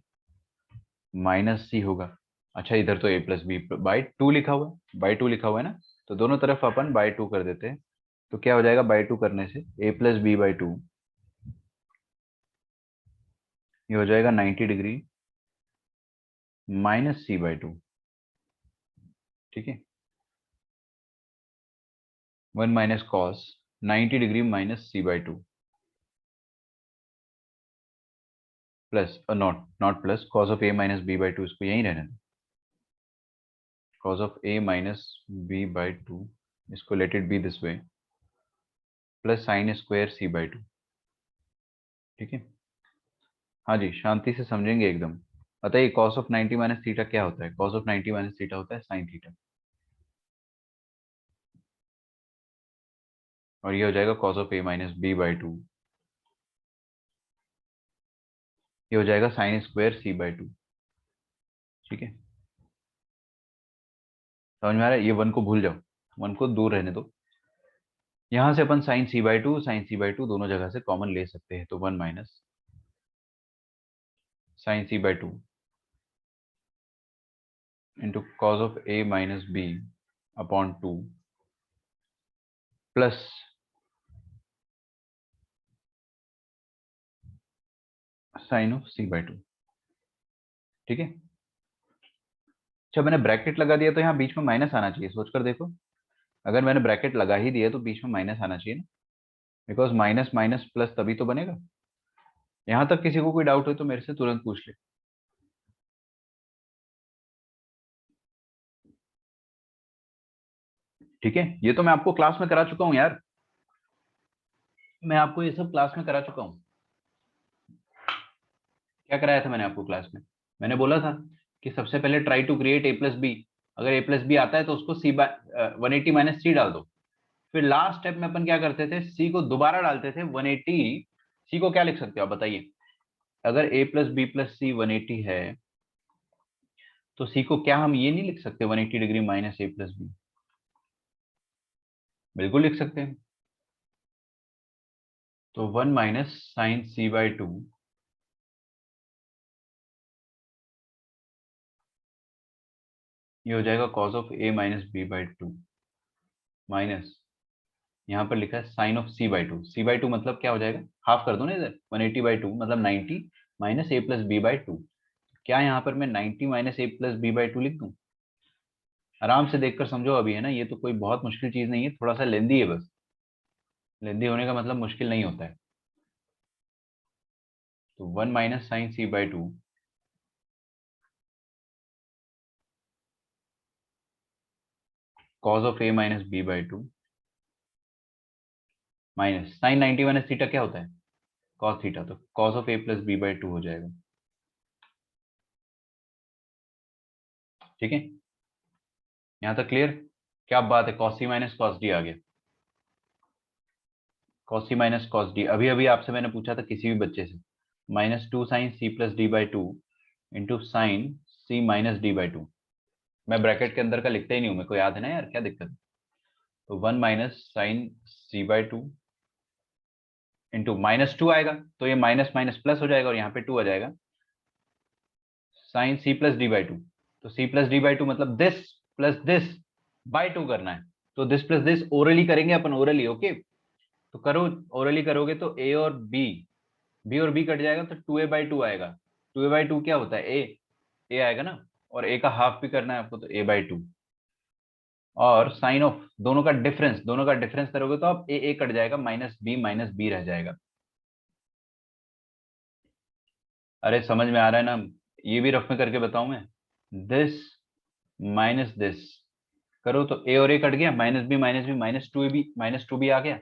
माइनस सी होगा। अच्छा, इधर तो a plus B by two लिखा हुआ है, बाई टू लिखा हुआ है ना, तो दोनों तरफ अपन बाई टू कर देते हैं। तो क्या हो जाएगा बाई टू करने से? a plus B by two, ये हो जाएगा 90 degree minus C by two. ठीक है, 1 minus cos 90 degree minus C by two plus not not plus cos of A minus B by two, इसको यहीं रहने दो। cos of a minus b by 2, इसको let it be this way, plus sine square C by two. ठीक है, हाँ जी, शांति से समझेंगे एकदम। बताइए, cos ऑफ 90 माइनस थीटा क्या होता है? cos ऑफ 90 माइनस थीटा होता है साइन थीटा, और ये हो जाएगा cos of a minus B by two, ये हो जाएगा sine square C by two. ठीक है, समझ में आ रहा है? ये वन को भूल जाओ, वन को दूर रहने दो। यहां से अपन sine C by two, sine C by two दोनों जगह से कॉमन ले सकते हैं, तो 1 minus sine C by two into cos of A minus b upon two plus sine of C by two. ठीक है, जब मैंने ब्रैकेट लगा दिया तो यहाँ बीच में माइनस आना चाहिए, सोचकर देखो। अगर मैंने ब्रैकेट लगा ही दिया तो बीच में माइनस आना चाहिए ना, बिकॉज माइनस माइनस प्लस तभी तो बनेगा। यहाँ तक किसी को कोई डाउट हो तो मेरे से तुरंत पूछ ले। ठीक है, ये तो मैं आपको क्लास में करा चुका हूँ यार, मैं आपको ये सब क्लास में करा चुका हूँ। क्या कराया था मैंने आपको क्लास में? मैंने बोला था कि सबसे पहले try to create A plus B, अगर ए प्लस बी आता है तो उसको सी बाय 180 माइनस सी डाल दो। फिर लास्ट स्टेप में अपन क्या करते थे, सी को दोबारा डालते थे 180। सी को क्या लिख सकते हो आप बताइए? अगर A plus B plus C 180 है तो सी को क्या हम ये नहीं लिख सकते 180 degree minus A plus B? बिल्कुल लिख सकते हैं। तो 1 माइनस साइन सी बाई 2 ये हो जाएगा cos of A minus B by 2 minus यहाँ पर लिखा है sine of C by 2। C by 2 मतलब क्या हो जाएगा, हाफ कर दो ना इधर, 180 बाई 2 मतलब 90 minus A plus B by 2। क्या यहाँ पर मैं 90 minus A plus B by 2 लिख दूं? आराम से देखकर समझो अभी, है ना, ये तो कोई बहुत मुश्किल चीज नहीं है, थोड़ा सा लेंदी है बस। लेंदी होने का मतलब मुश्किल नहीं होता है। तो 1 minus sine C by 2 cos of A minus B by 2 minus sine 90 minus theta क्या होता है, कॉस थीटा, तो cos of A plus B by 2 हो जाएगा। ठीक है, यहाँ तक क्लियर? क्या बात है, cos c minus cos D आ गया। Cos c minus cos D, अभी अभी आपसे मैंने पूछा था किसी भी बच्चे से, -2 sine C plus D by 2 into sine C minus D by 2। मैं ब्रैकेट के अंदर का लिखता ही नहीं हूँ, मेरे को याद है ना यार, क्या दिक्कत है। तो 1 minus sine C by 2 into -2 आएगा तो ये माइनस माइनस प्लस हो जाएगा और यहाँ पे 2 आ जाएगा, sine C plus D by 2। तो सी प्लस डी बाई 2 मतलब दिस प्लस दिस बाई 2 करना है। तो दिस प्लस दिस ओरली करेंगे अपन, ओरली, ओके। तो करो, ओरली करोगे तो ए और बी, बी और बी कट जाएगा तो 2a बाई 2 आएगा। 2a बाई 2 क्या होता है, ए आएगा ना, और ए का हाफ भी करना है आपको तो a बाई 2। और साइन ऑफ दोनों का डिफरेंस, दोनों का डिफरेंस करोगे तो आप ए कट जाएगा, माइनस बी रह जाएगा। अरे समझ में आ रहा है ना? ये भी रफ में करके बताऊं मैं, दिस माइनस दिस करो तो ए और ए कट गया, minus B minus two b आ गया,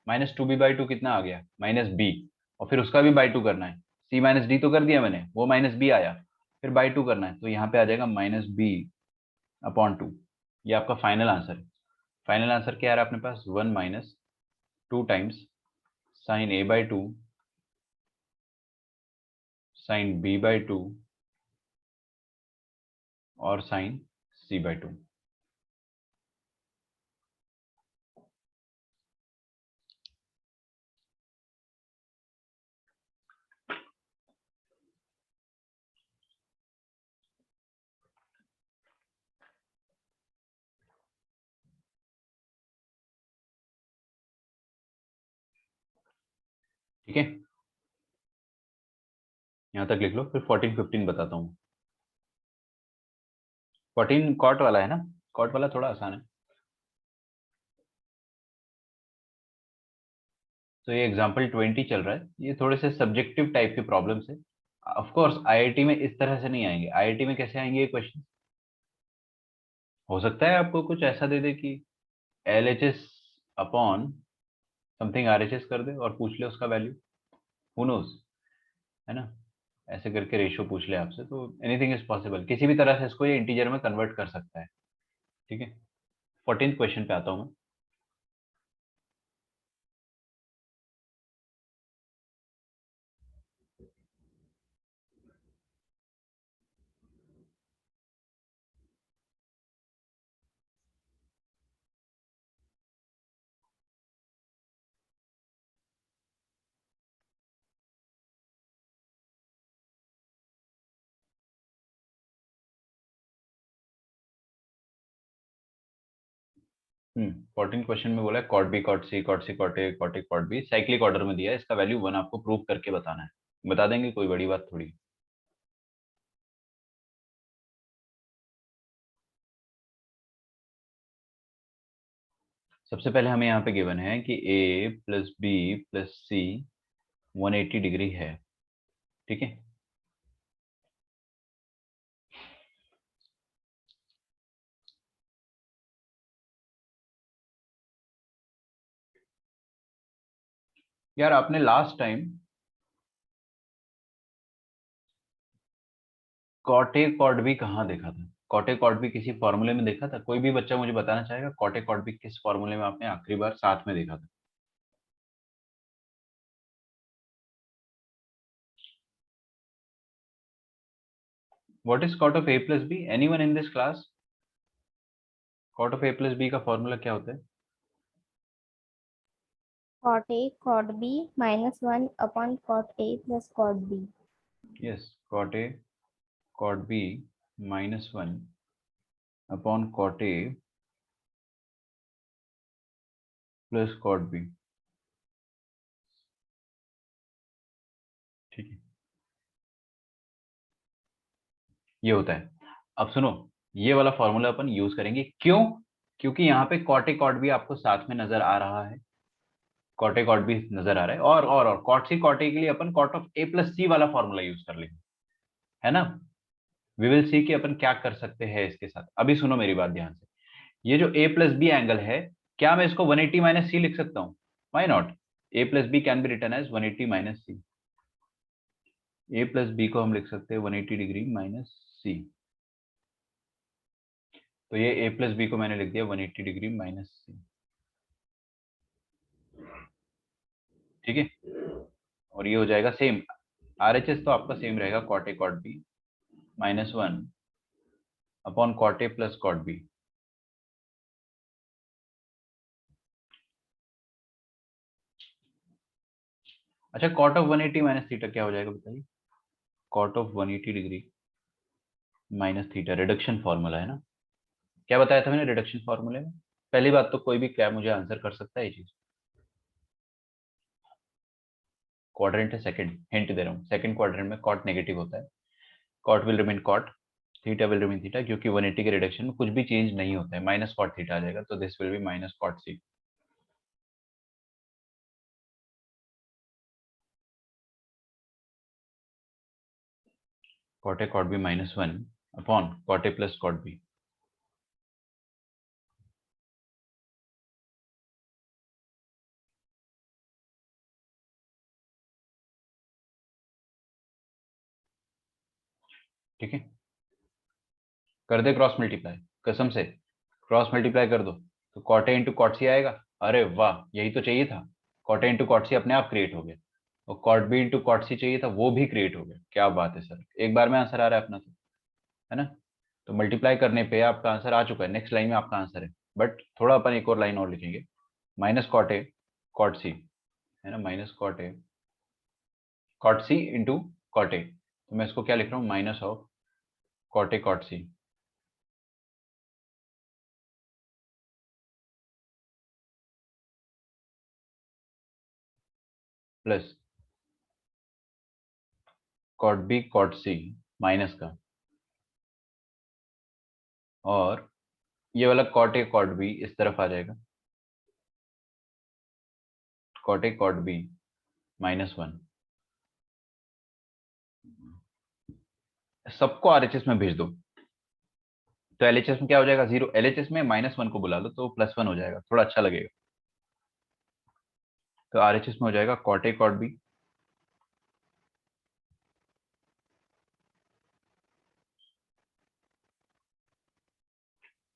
-2b/2 कितना आ गया, -b। और फिर उसका भी बाई 2 करना है, c माइनस डी तो कर दिया मैंने, वो -b आया, फिर बाई 2 करना है, तो यहाँ पे आ जाएगा -b/2। ये आपका फाइनल आंसर है। फाइनल आंसर क्या आ रहा है अपने पास, 1 minus 2 times sine a by 2 sine b by 2 और साइन c बाई 2। ठीक है, यहाँ तक लिख लो, फिर 14 15 बताता हूँ। 14 कॉट वाला है ना, कॉट वाला थोड़ा आसान है। तो ये एग्जाम्पल 20 चल रहा है, ये थोड़े से सब्जेक्टिव टाइप के प्रॉब्लम्स है। ऑफ कोर्स आईआईटी में इस तरह से नहीं आएंगे। आईआईटी में कैसे आएंगे ये क्वेश्चन, हो सकता है आपको कुछ ऐसा दे दे कि L H S upon something R H S कर दे और पूछ ले उसका वैल्यू, हु नोज, है ना, ऐसे करके रेशियो पूछ ले आपसे, तो एनीथिंग इज पॉसिबल, किसी भी तरह से इसको ये इंटीजर में कन्वर्ट कर सकता है। ठीक है, 14th क्वेश्चन पे आता हूँ मैं। हम्म, 14 क्वेश्चन में बोला है cot B cot C cot C cot A cot cot B cyclic order में दिया है, इसका वैल्यू 1 आपको प्रूव करके बताना है। बता देंगे, कोई बड़ी बात थोड़ी। सबसे पहले हमें यहाँ पे गिवन है कि a plus B plus C 180 degree है। ठीक है, यार आपने last time cot A cot B कहाँ देखा था? कॉट ए कॉट बी किसी फॉर्मूले में देखा था? कोई भी बच्चा मुझे बताना चाहेगा कॉट ए कॉट बी किस फॉर्मूले में आपने आखिरी बार साथ में देखा था? What is cot of A plus B? Anyone in this class? Cot of A plus B का फॉर्मूला क्या होता है? cot A cot B minus 1 upon cot A plus cot B. Yes, cot A cot B minus one upon cot A plus cot B. ठीक है, ये होता है। अब सुनो, ये वाला फॉर्मूला अपन यूज करेंगे, क्यों? क्योंकि यहाँ पे कॉट ए कॉट बी आपको साथ में नजर आ रहा है, कॉट ए कॉट बी नजर आ रहा है, और कॉट सी कॉट ए के लिए अपन कॉट ऑफ ए प्लस सी वाला फॉर्मूला यूज कर लेंगे, है ना? वी विल सी कि अपन क्या कर सकते हैं इसके साथ। अभी सुनो मेरी बात ध्यान से, ये जो ए प्लस बी एंगल है, क्या मैं इसको 180 माइनस सी लिख सकता हूँ? Why not? A plus B can be written as 180 minus C. A plus B को हम लिख सकते हैं 180 डिग्री माइनस सी। तो ये ए प्लस बी को मैंने लिख दिया 180 डिग्री माइनस सी। ठीक है, और ये हो जाएगा सेम, आरएचएस तो आपका सेम रहेगा, cot A cot B minus one upon cot A plus cot B. अच्छा, कॉट ऑफ 180 माइनस थीटा क्या हो जाएगा बताइए? Cot of 180 degree minus theta reduction formula है ना? क्या बताया था मैंने रिडक्शन फॉर्मूले में? पहली बात तो कोई भी क्या मुझे आंसर कर सकता है ये चीज? क्वाड्रेंट है, सेकंड हिंट दे रहा हूँ, सेकंड क्वाड्रेंट में कॉट नेगेटिव होता है, cot will remain cot, theta will remain theta, क्योंकि 180 के रिडक्शन में कुछ भी चेंज नहीं होता है, माइनस कॉट थीटा आ जाएगा, तो this will be minus cot C. Cot A cot B minus one upon cot A plus cot B. ठीक है, कर दे क्रॉस मल्टीप्लाई, कसम से क्रॉस मल्टीप्लाई कर दो, तो cot A into cot C आएगा। अरे वाह, यही तो चाहिए था, cot A into cot C अपने आप क्रिएट हो गया, और cot B into cot C चाहिए था, वो भी क्रिएट हो गया। क्या बात है सर, एक बार में आंसर आ रहा है अपना तो, है ना? तो मल्टीप्लाई करने पे आपका आंसर आ चुका है, नेक्स्ट लाइन में आपका आंसर है, बट थोड़ा अपन एक और लाइन और लिखेंगे, minus cot A cot C, है ना? Minus cot C into cot A, तो मैं इसको क्या लिख रहा हूँ, minus of cot A cot C plus cot B cot C minus का, और ये वाला कॉट ए कॉट बी इस तरफ आ जाएगा, cot A cot B minus one. सबको आरएचएस में भेज दो, तो एलएचएस में क्या हो जाएगा, जीरो। एलएचएस में माइनस वन को बुला लो तो प्लस वन हो जाएगा, थोड़ा अच्छा लगेगा। तो आरएचएस में हो जाएगा cot A cot B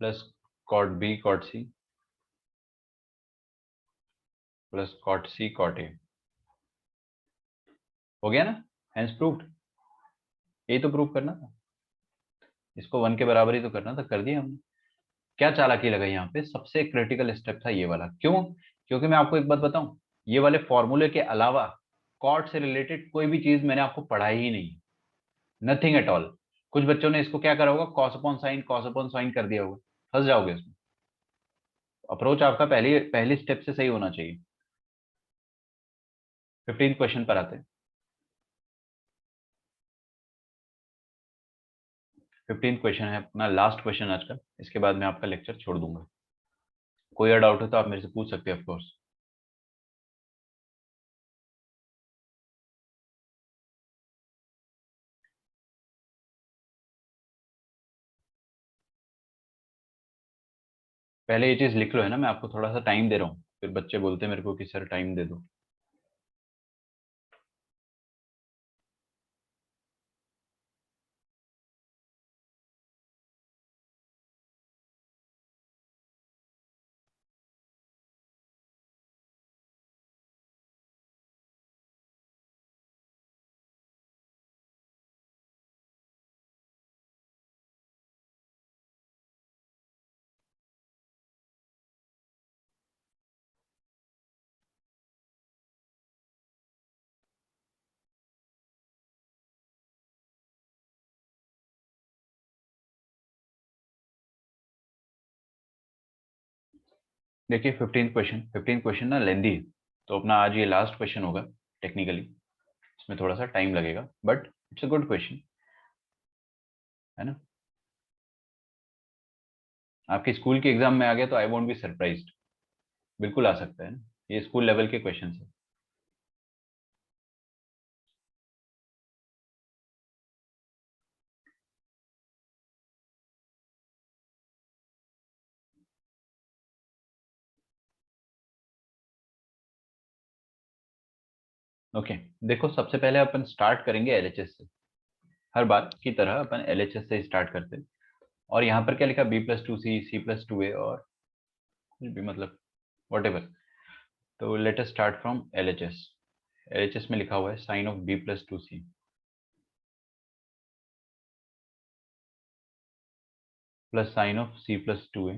plus cot B cot C plus cot C cot A. हो गया ना? Hence proved. यही तो प्रूव करना था, इसको वन के बराबर ही तो करना था, कर दिया हमने। क्या चालाकी लगाई यहाँ पे, सबसे क्रिटिकल स्टेप था ये वाला। क्यों? क्योंकि मैं आपको एक बात बताऊं, ये वाले फॉर्मूले के अलावा कॉट से रिलेटेड कोई भी चीज मैंने आपको पढ़ाई ही नहीं, नथिंग एट ऑल। कुछ बच्चों ने इसको क्या करा होगा, कॉस अपॉन साइन कर दिया होगा, फंस जाओगे इसमें। अप्रोच आपका पहली पहली स्टेप से सही होना चाहिए। 15 क्वेश्चन पर आते हैं। 15 क्वेश्चन है अपना लास्ट क्वेश्चन आज का, इसके बाद मैं आपका लेक्चर छोड़ दूंगा। कोई और डाउट हो तो आप मेरे से पूछ सकते हैं ऑफकोर्स। पहले ये चीज लिख लो, है ना? मैं आपको थोड़ा सा टाइम दे रहा हूँ, फिर बच्चे बोलते हैं मेरे को कि सर टाइम दे दो। देखिए 15 क्वेश्चन ना लेंदी है, तो अपना आज ये लास्ट क्वेश्चन होगा टेक्निकली, इसमें थोड़ा सा टाइम लगेगा but it's a good question, है ना। आपके स्कूल के एग्जाम में आ गया तो आई वोंट बी सरप्राइज्ड, बिल्कुल आ सकता है ना, ये स्कूल लेवल के क्वेश्चन है। ओके, देखो सबसे पहले अपन स्टार्ट करेंगे एलएचएस से, हर बार की तरह अपन एलएचएस से स्टार्ट करते हैं। और यहाँ पर क्या लिखा, B+2C, C+2A और कुछ भी, मतलब वॉट। तो let us start from LHS. LHS में लिखा हुआ है sine of B+2C plus sine of C+2A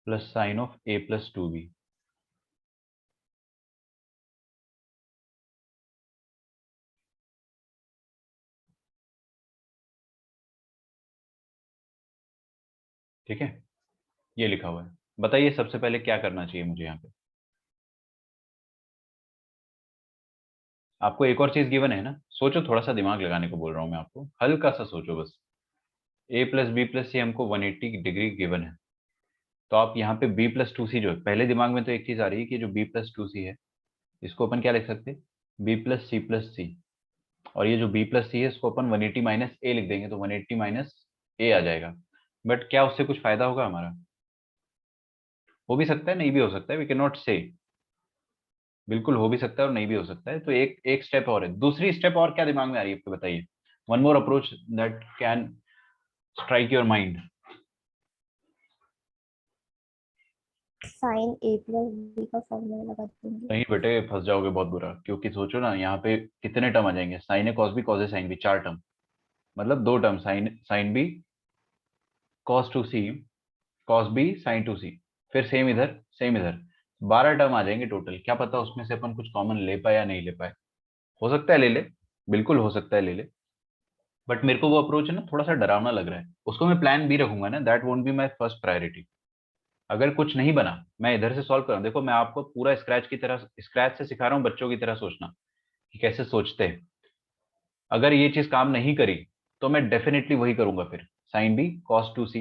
plus sine of A+2B। ठीक है, ये लिखा हुआ है। बताइए सबसे पहले क्या करना चाहिए मुझे यहाँ पे। आपको एक और चीज गिवन है ना, सोचो, थोड़ा सा दिमाग लगाने को बोल रहा हूँ मैं आपको, हल्का सा सोचो बस। A+B+C हमको 180 डिग्री गिवन है, तो आप यहाँ पे B+2C जो है, पहले दिमाग में तो एक चीज आ रही है कि जो B+2C है इसको अपन क्या लिख सकते हैं, B+C+C। और ये जो B+C है इसको अपन 180 माइनस ए लिख देंगे, तो 180 माइनस ए आ जाएगा। बट क्या उससे कुछ फायदा होगा हमारा? हो भी सकता है, नहीं भी हो सकता है, वी कैन नॉट से। बिल्कुल हो भी सकता है और नहीं भी हो सकता है। तो एक एक स्टेप और है, दूसरी स्टेप और क्या दिमाग में आ रही है आपको, बताइए। One more approach that can strike your mind. Sine A+B का फॉर्मूला लगा देंगे। नहीं बेटे, फंस जाओगे बहुत बुरा, क्योंकि सोचो ना यहाँ पे कितने टर्म आ जाएंगे, sine a cos b cos a sine b, 4 term, मतलब 2 term, sine sine B cos two c cos B sine two c, फिर सेम इधर, 12 टर्म आ जाएंगे टोटल। क्या पता उसमें से अपन कुछ कॉमन ले पाए या नहीं ले पाए, हो सकता है ले ले, बिल्कुल हो सकता है ले ले। बट मेरे को वो अप्रोच है ना थोड़ा सा डरावना लग रहा है, उसको मैं प्लान बी रखूंगा ना, that won't be my first priority. अगर कुछ नहीं बना मैं इधर से सॉल्व करूँ, देखो मैं आपको पूरा स्क्रैच से सिखा रहा हूँ, बच्चों की तरह सोचना कि कैसे सोचते हैं। अगर ये चीज काम नहीं करी तो मैं डेफिनेटली वही करूंगा, फिर sine B cos two C,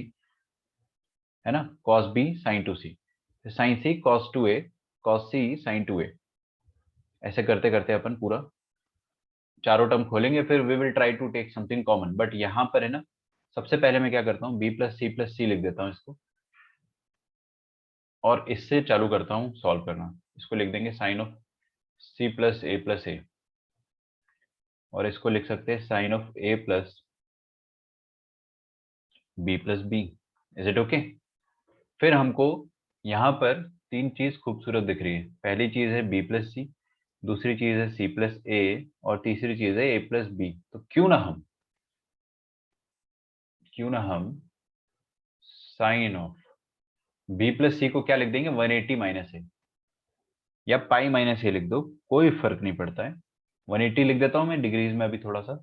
है ना, cos B sine two C, sine C cos two A, cos C sine two A. ऐसे करते करते अपन पूरा 4 टर्म खोलेंगे, फिर we will try to take something common. But यहाँ पर है ना, सबसे पहले मैं क्या करता हूँ, B+C+C लिख देता हूँ इसको, और इससे चालू करता हूँ सॉल्व करना। इसको लिख देंगे साइन ऑफ C+A+A, और इसको लिख सकते हैं sine of A+B+B। Is it okay? फिर हमको यहाँ पर 3 चीज खूबसूरत दिख रही है। पहली चीज है B+C, दूसरी चीज है C+A, और तीसरी चीज है A+B। तो क्यों ना हम साइन ऑफ B+C को क्या लिख देंगे, 180 माइनस ए, या पाई माइनस ए लिख दो, कोई फर्क नहीं पड़ता है। 180 लिख देता हूं मैं डिग्रीज में, अभी थोड़ा सा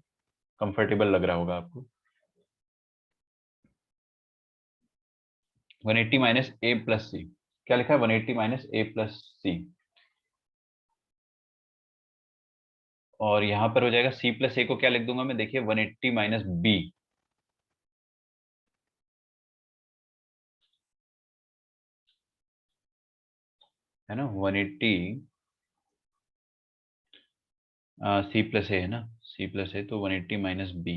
कंफर्टेबल लग रहा होगा आपको। 180 माइनस A+C, क्या लिखा है, 180 माइनस A+C। और यहाँ पर हो जाएगा C+A को क्या लिख दूंगा मैं, देखिए 180 माइनस B, है ना, 180 C+A है ना, C+A, तो 180 माइनस B+A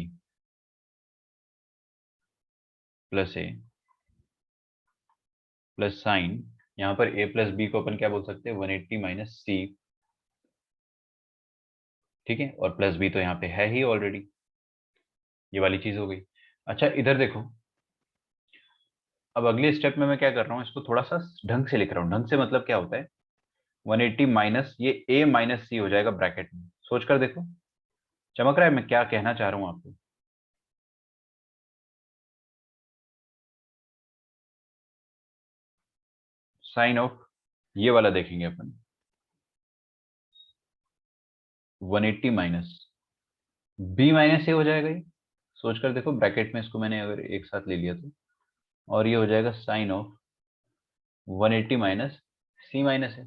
प्लस साइन, यहाँ पर A+B को अपन क्या बोल सकते हैं, 180 माइनस C, ठीक है, और प्लस B तो यहाँ पे है ही ऑलरेडी, ये वाली चीज हो गई। अच्छा इधर देखो, अब अगले स्टेप में मैं क्या कर रहा हूँ, इसको थोड़ा सा ढंग से लिख रहा हूँ। ढंग से मतलब क्या होता है, 180 माइनस ये A-C हो जाएगा ब्रैकेट में, सोच कर देखो, चमक रहा है मैं क्या कहना चाह रहा हूँ आपको। साइन ऑफ ये वाला देखेंगे अपन, 180 माइनस B माइनस ए हो जाएगा ये, सोच कर देखो, ब्रैकेट में इसको मैंने अगर एक साथ ले लिया तो और ये हो जाएगा sine of 180 minus C minus A,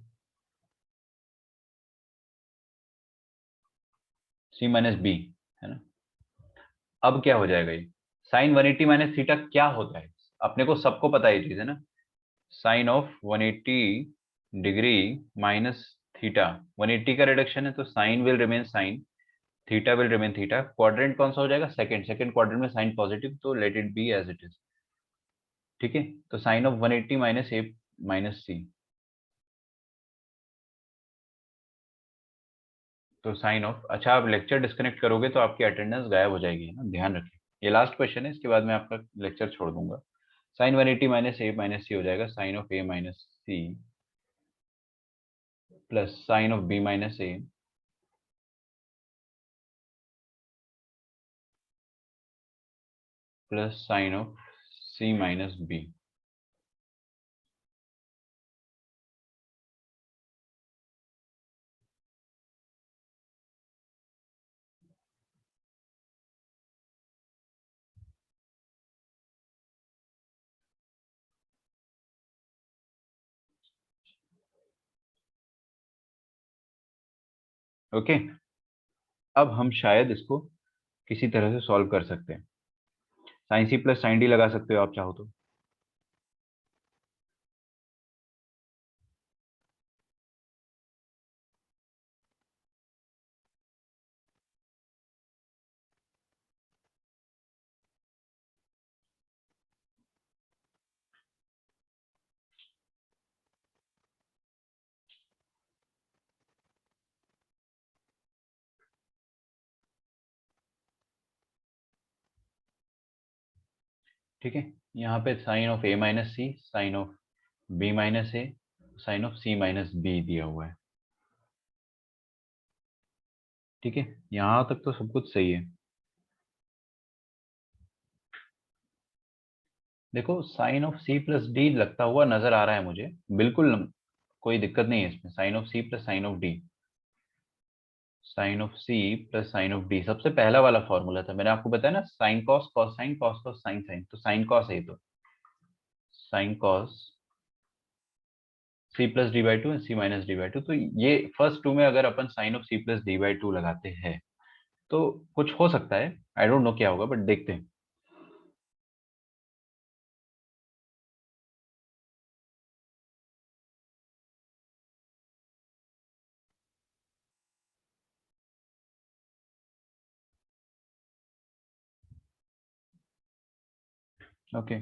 C minus B, है ना। अब क्या हो जाएगा ये साइन 180 माइनस थीटा क्या होता है, अपने को सबको पता है ये चीज, है ना। Sine of 180 degree minus theta, 180 का रिडक्शन है तो sine will remain sine, theta will remain theta. Quadrant कौन सा हो जाएगा, सेकंड, सेकंड क्वाड्रेंट में साइन पॉजिटिव, तो let it be as it is. ठीक है, तो sine of 180 minus A minus c, तो साइन ऑफ, अच्छा आप लेक्चर डिस्कनेक्ट करोगे तो आपकी अटेंडेंस गायब हो जाएगी, है ना, ध्यान रखिए। ये लास्ट क्वेश्चन है, इसके बाद मैं आपका लेक्चर छोड़ दूंगा। साइन 180 माइनस ए माइनस सी हो जाएगा sine of A minus C plus sine of B minus A plus sine of C minus B. Okay, अब हम शायद इसको किसी तरह से सॉल्व कर सकते हैं। साइन सी प्लस साइन डी लगा सकते हो आप चाहो तो। ठीक है, यहाँ पे sine of A minus C, sine of B minus A, sine of C minus B दिया हुआ है। ठीक है, यहाँ तक तो सब कुछ सही है। देखो sine of C plus D लगता हुआ नजर आ रहा है मुझे, बिल्कुल कोई दिक्कत नहीं है इसमें। Sine of C plus sine of d, sine of C plus sine of d सबसे पहला वाला फॉर्मूला था, मैंने आपको बताया ना, sine cos cos sine cos cos sine sine, तो साइन कॉस है ये, तो sine cos c plus D by two c minus D by two. तो ये फर्स्ट टू में अगर अपन sine of C plus D by two लगाते हैं तो कुछ हो सकता है, आई डोंट नो क्या होगा, बट देखते हैं। ओके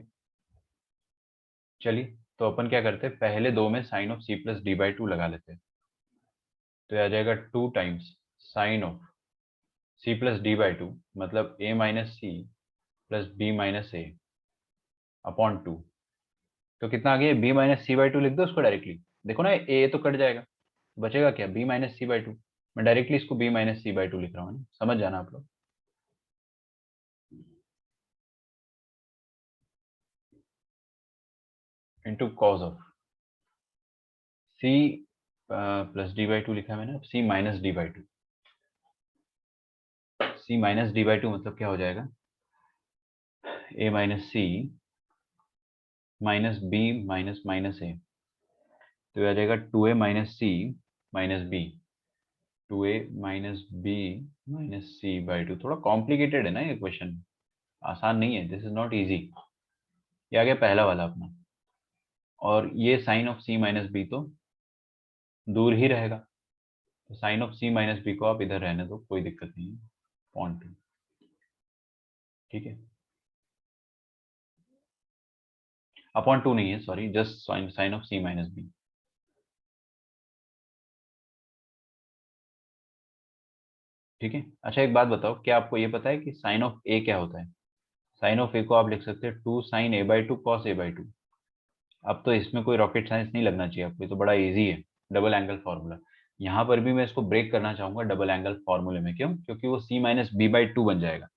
चलिए, तो अपन क्या करते हैं, पहले दो में sine of C plus D by two लगा लेते हैं। तो ये आ जाएगा 2 times sine of C plus D by two, मतलब a minus C plus b minus a upon two. तो कितना आ गया, b minus C by two लिख दो उसको डायरेक्टली। देखो ना, ए तो कट जाएगा, बचेगा क्या, b minus C by two. मैं डायरेक्टली इसको b minus C by two लिख रहा हूँ, समझ जाना आप लोग। Into cos of C plus D by two लिखा है मैंने, c minus D by two. C minus D by two मतलब क्या हो जाएगा, a minus C minus B minus minus a, तो ये आ जाएगा 2a minus C minus b, 2a minus B minus C by two. थोड़ा कॉम्प्लिकेटेड है ना ये क्वेश्चन, आसान नहीं है, दिस इज नॉट इजी। ये आ गया पहला वाला अपना, और ये sine of C minus B तो दूर ही रहेगा, तो sine of C minus B को आप इधर रहने दो, कोई दिक्कत नहीं है, पॉइंट टू। ठीक है, अपॉन टू नहीं है, sorry, just sine sine of C minus B. ठीक है, अच्छा एक बात बताओ, क्या आपको ये पता है कि साइन ऑफ ए क्या होता है। साइन ऑफ ए को आप लिख सकते हैं 2 sin a/2 cos a/2। अब तो इसमें कोई रॉकेट साइंस नहीं लगना चाहिए आपको, ये तो बड़ा इजी है, डबल एंगल फार्मूला। यहाँ पर भी मैं इसको ब्रेक करना चाहूंगा डबल एंगल फार्मूले में, क्यों, क्योंकि वो सी माइनस बी बाई टू बन जाएगा,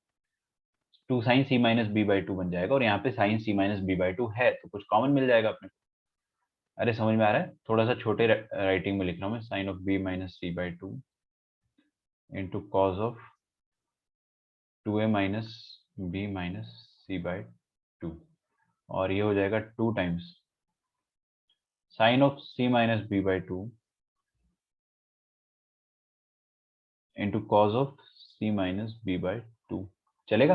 2 sin c−b/2 बन जाएगा, और यहाँ पे sin c−b/2 है तो कुछ कॉमन मिल जाएगा अपने को। अरे समझ में आ रहा है, थोड़ा सा छोटे राइटिंग में लिख रहा हूँ मैं, sine of b−c/2 into cos of 2a−b−c/2, और ये हो जाएगा 2 times sine of c minus B by 2 into cos of c minus B by 2। चलेगा?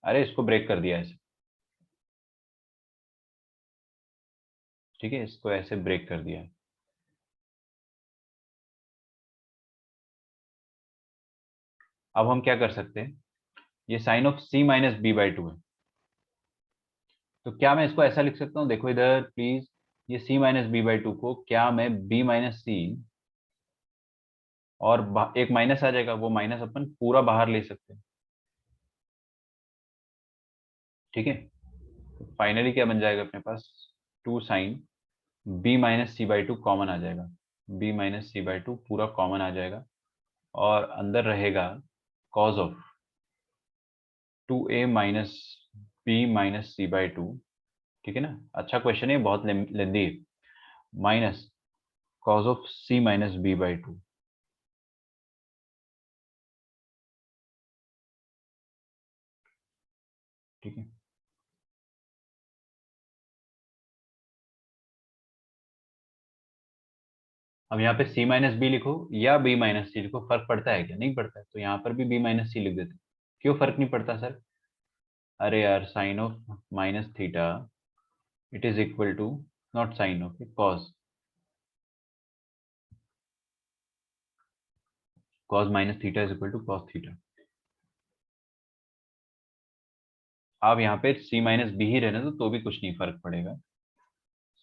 अरे इसको ब्रेक कर दिया ऐसे, ठीक है, इसको ऐसे ब्रेक कर दिया। अब हम क्या कर सकते हैं, ये sine of c minus B by 2 है, तो क्या मैं इसको ऐसा लिख सकता हूँ, देखो इधर प्लीज, ये c माइनस बी बाई 2 को क्या मैं b माइनस सी, और एक माइनस आ जाएगा, वो माइनस अपन पूरा बाहर ले सकते हैं, ठीक है। तो फाइनली क्या बन जाएगा अपने पास, 2 sine b minus C by 2 common आ जाएगा, b माइनस सी बाई 2 पूरा कॉमन आ जाएगा, और अंदर रहेगा cos of 2a minus B minus C by 2, ठीक है ना। अच्छा क्वेश्चन है, बहुत लेंदी है। Minus cos of c minus B by 2, ठीक है। अब यहाँ पे c माइनस बी लिखो या b माइनस सी लिखो, फर्क पड़ता है क्या? नहीं पड़ता है, तो यहाँ पर भी b माइनस सी लिख देते। क्यों फर्क नहीं पड़ता सर? अरे यार, sine of minus theta it is equal to, not sine of, cos, cos minus theta is equal to cos theta. आप यहाँ पे c माइनस बी ही रहने दो तो भी कुछ नहीं फर्क पड़ेगा।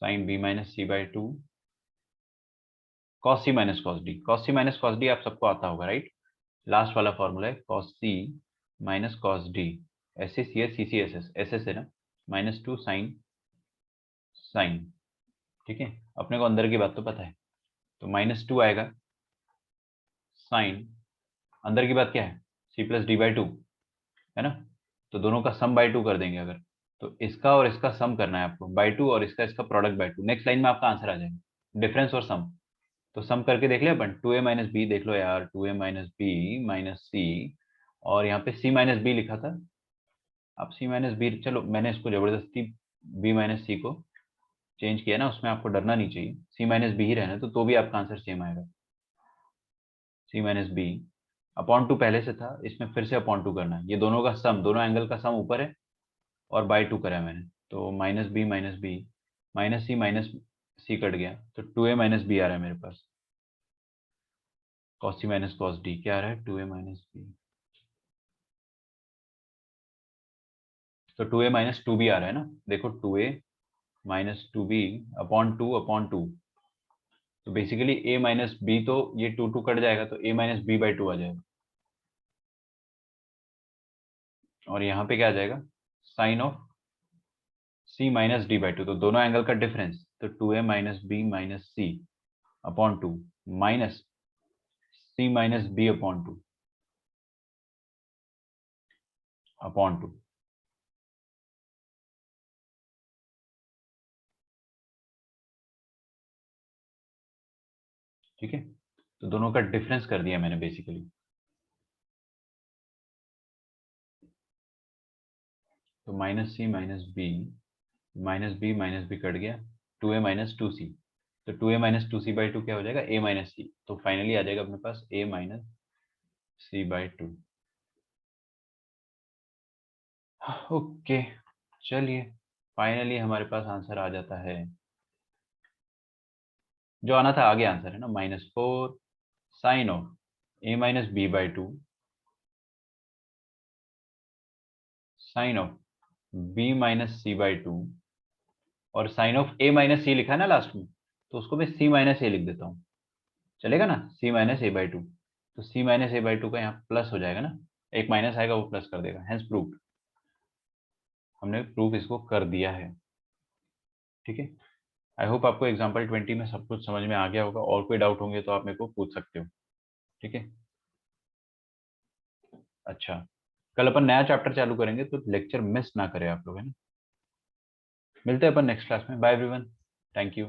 Sine b minus C by 2 cos c minus cos d, cos c minus cos d आप सबको आता होगा, राइट। लास्ट वाला फॉर्मूला है cos c minus cos d, s c s c c s s s s है ना, minus 2 sign sign, ठीक है। अपने को अंदर की बात तो पता है, तो माइनस 2 आएगा साइन, अंदर की बात क्या है, सी प्लस डी बाई 2 है ना, तो दोनों का सम बाई 2 कर देंगे अगर, तो इसका और इसका सम करना है आपको बाई 2, और इसका इसका प्रोडक्ट बाई 2, नेक्स्ट लाइन में आपका आंसर आ जाएगा, डिफरेंस और सम। तो सम करके देख ले अपन, 2a माइनस बी देख लो यार, 2a माइनस बी माइनस सी, और यहाँ पे c माइनस बी लिखा था, अब c माइनस बी, चलो मैंने इसको जबरदस्ती b माइनस सी को चेंज किया ना, उसमें आपको डरना नहीं चाहिए, c माइनस बी ही रहना, तो भी आपका आंसर सेम आएगा, c माइनस बी अपॉन 2 पहले से था, इसमें फिर से अपॉन 2 करना है, ये दोनों का सम, दोनों एंगल का सम ऊपर है, और बाई 2 करा है मैंने, तो माइनस बी माइनस सी कट गया, तो 2a माइनस बी आ रहा है मेरे पास, cos c minus cos D क्या आ रहा है, 2a माइनस बी, तो 2a माइनस 2b आ रहा है ना, देखो 2a minus 2b upon two, तो बेसिकली a माइनस बी, तो ये 2 कट जाएगा, तो a माइनस बी बाई 2 आ जाएगा, और यहाँ पे क्या आ जाएगा, sine of c minus D by 2, तो दोनों एंगल का डिफरेंस, तो 2a minus B minus c upon 2 minus c minus b upon 2, ठीक है। तो दोनों का डिफरेंस कर दिया मैंने बेसिकली, तो माइनस बी कट गया, 2a माइनस 2c, तो 2a माइनस 2c बाई 2 क्या हो जाएगा, a माइनस सी, तो फाइनली आ जाएगा अपने पास a minus C by 2। Okay, चलिए फाइनली हमारे पास आंसर आ जाता है, जो आना था आगे आंसर है ना, -4 sine of a minus B by 2 sine of b minus C by 2, और sine of a minus C लिखा है ना लास्ट में, तो उसको मैं c माइनस ए लिख देता हूँ, चलेगा ना, c माइनस ए बाई 2, तो c माइनस ए बाई 2 का यहाँ प्लस हो जाएगा ना, एक माइनस आएगा वो प्लस कर देगा, हेंस प्रूफ, हमने प्रूफ इसको कर दिया है, ठीक है। आई होप आपको एग्जाम्पल 20 में सब कुछ समझ में आ गया होगा, और कोई डाउट होंगे तो आप मेरे को पूछ सकते हो, ठीक है। अच्छा, कल अपन नया चैप्टर चालू करेंगे, तो लेक्चर मिस ना करें आप लोग, है ना। मिलते हैं अपन नेक्स्ट क्लास में, बाय एवरीवन, थैंक यू।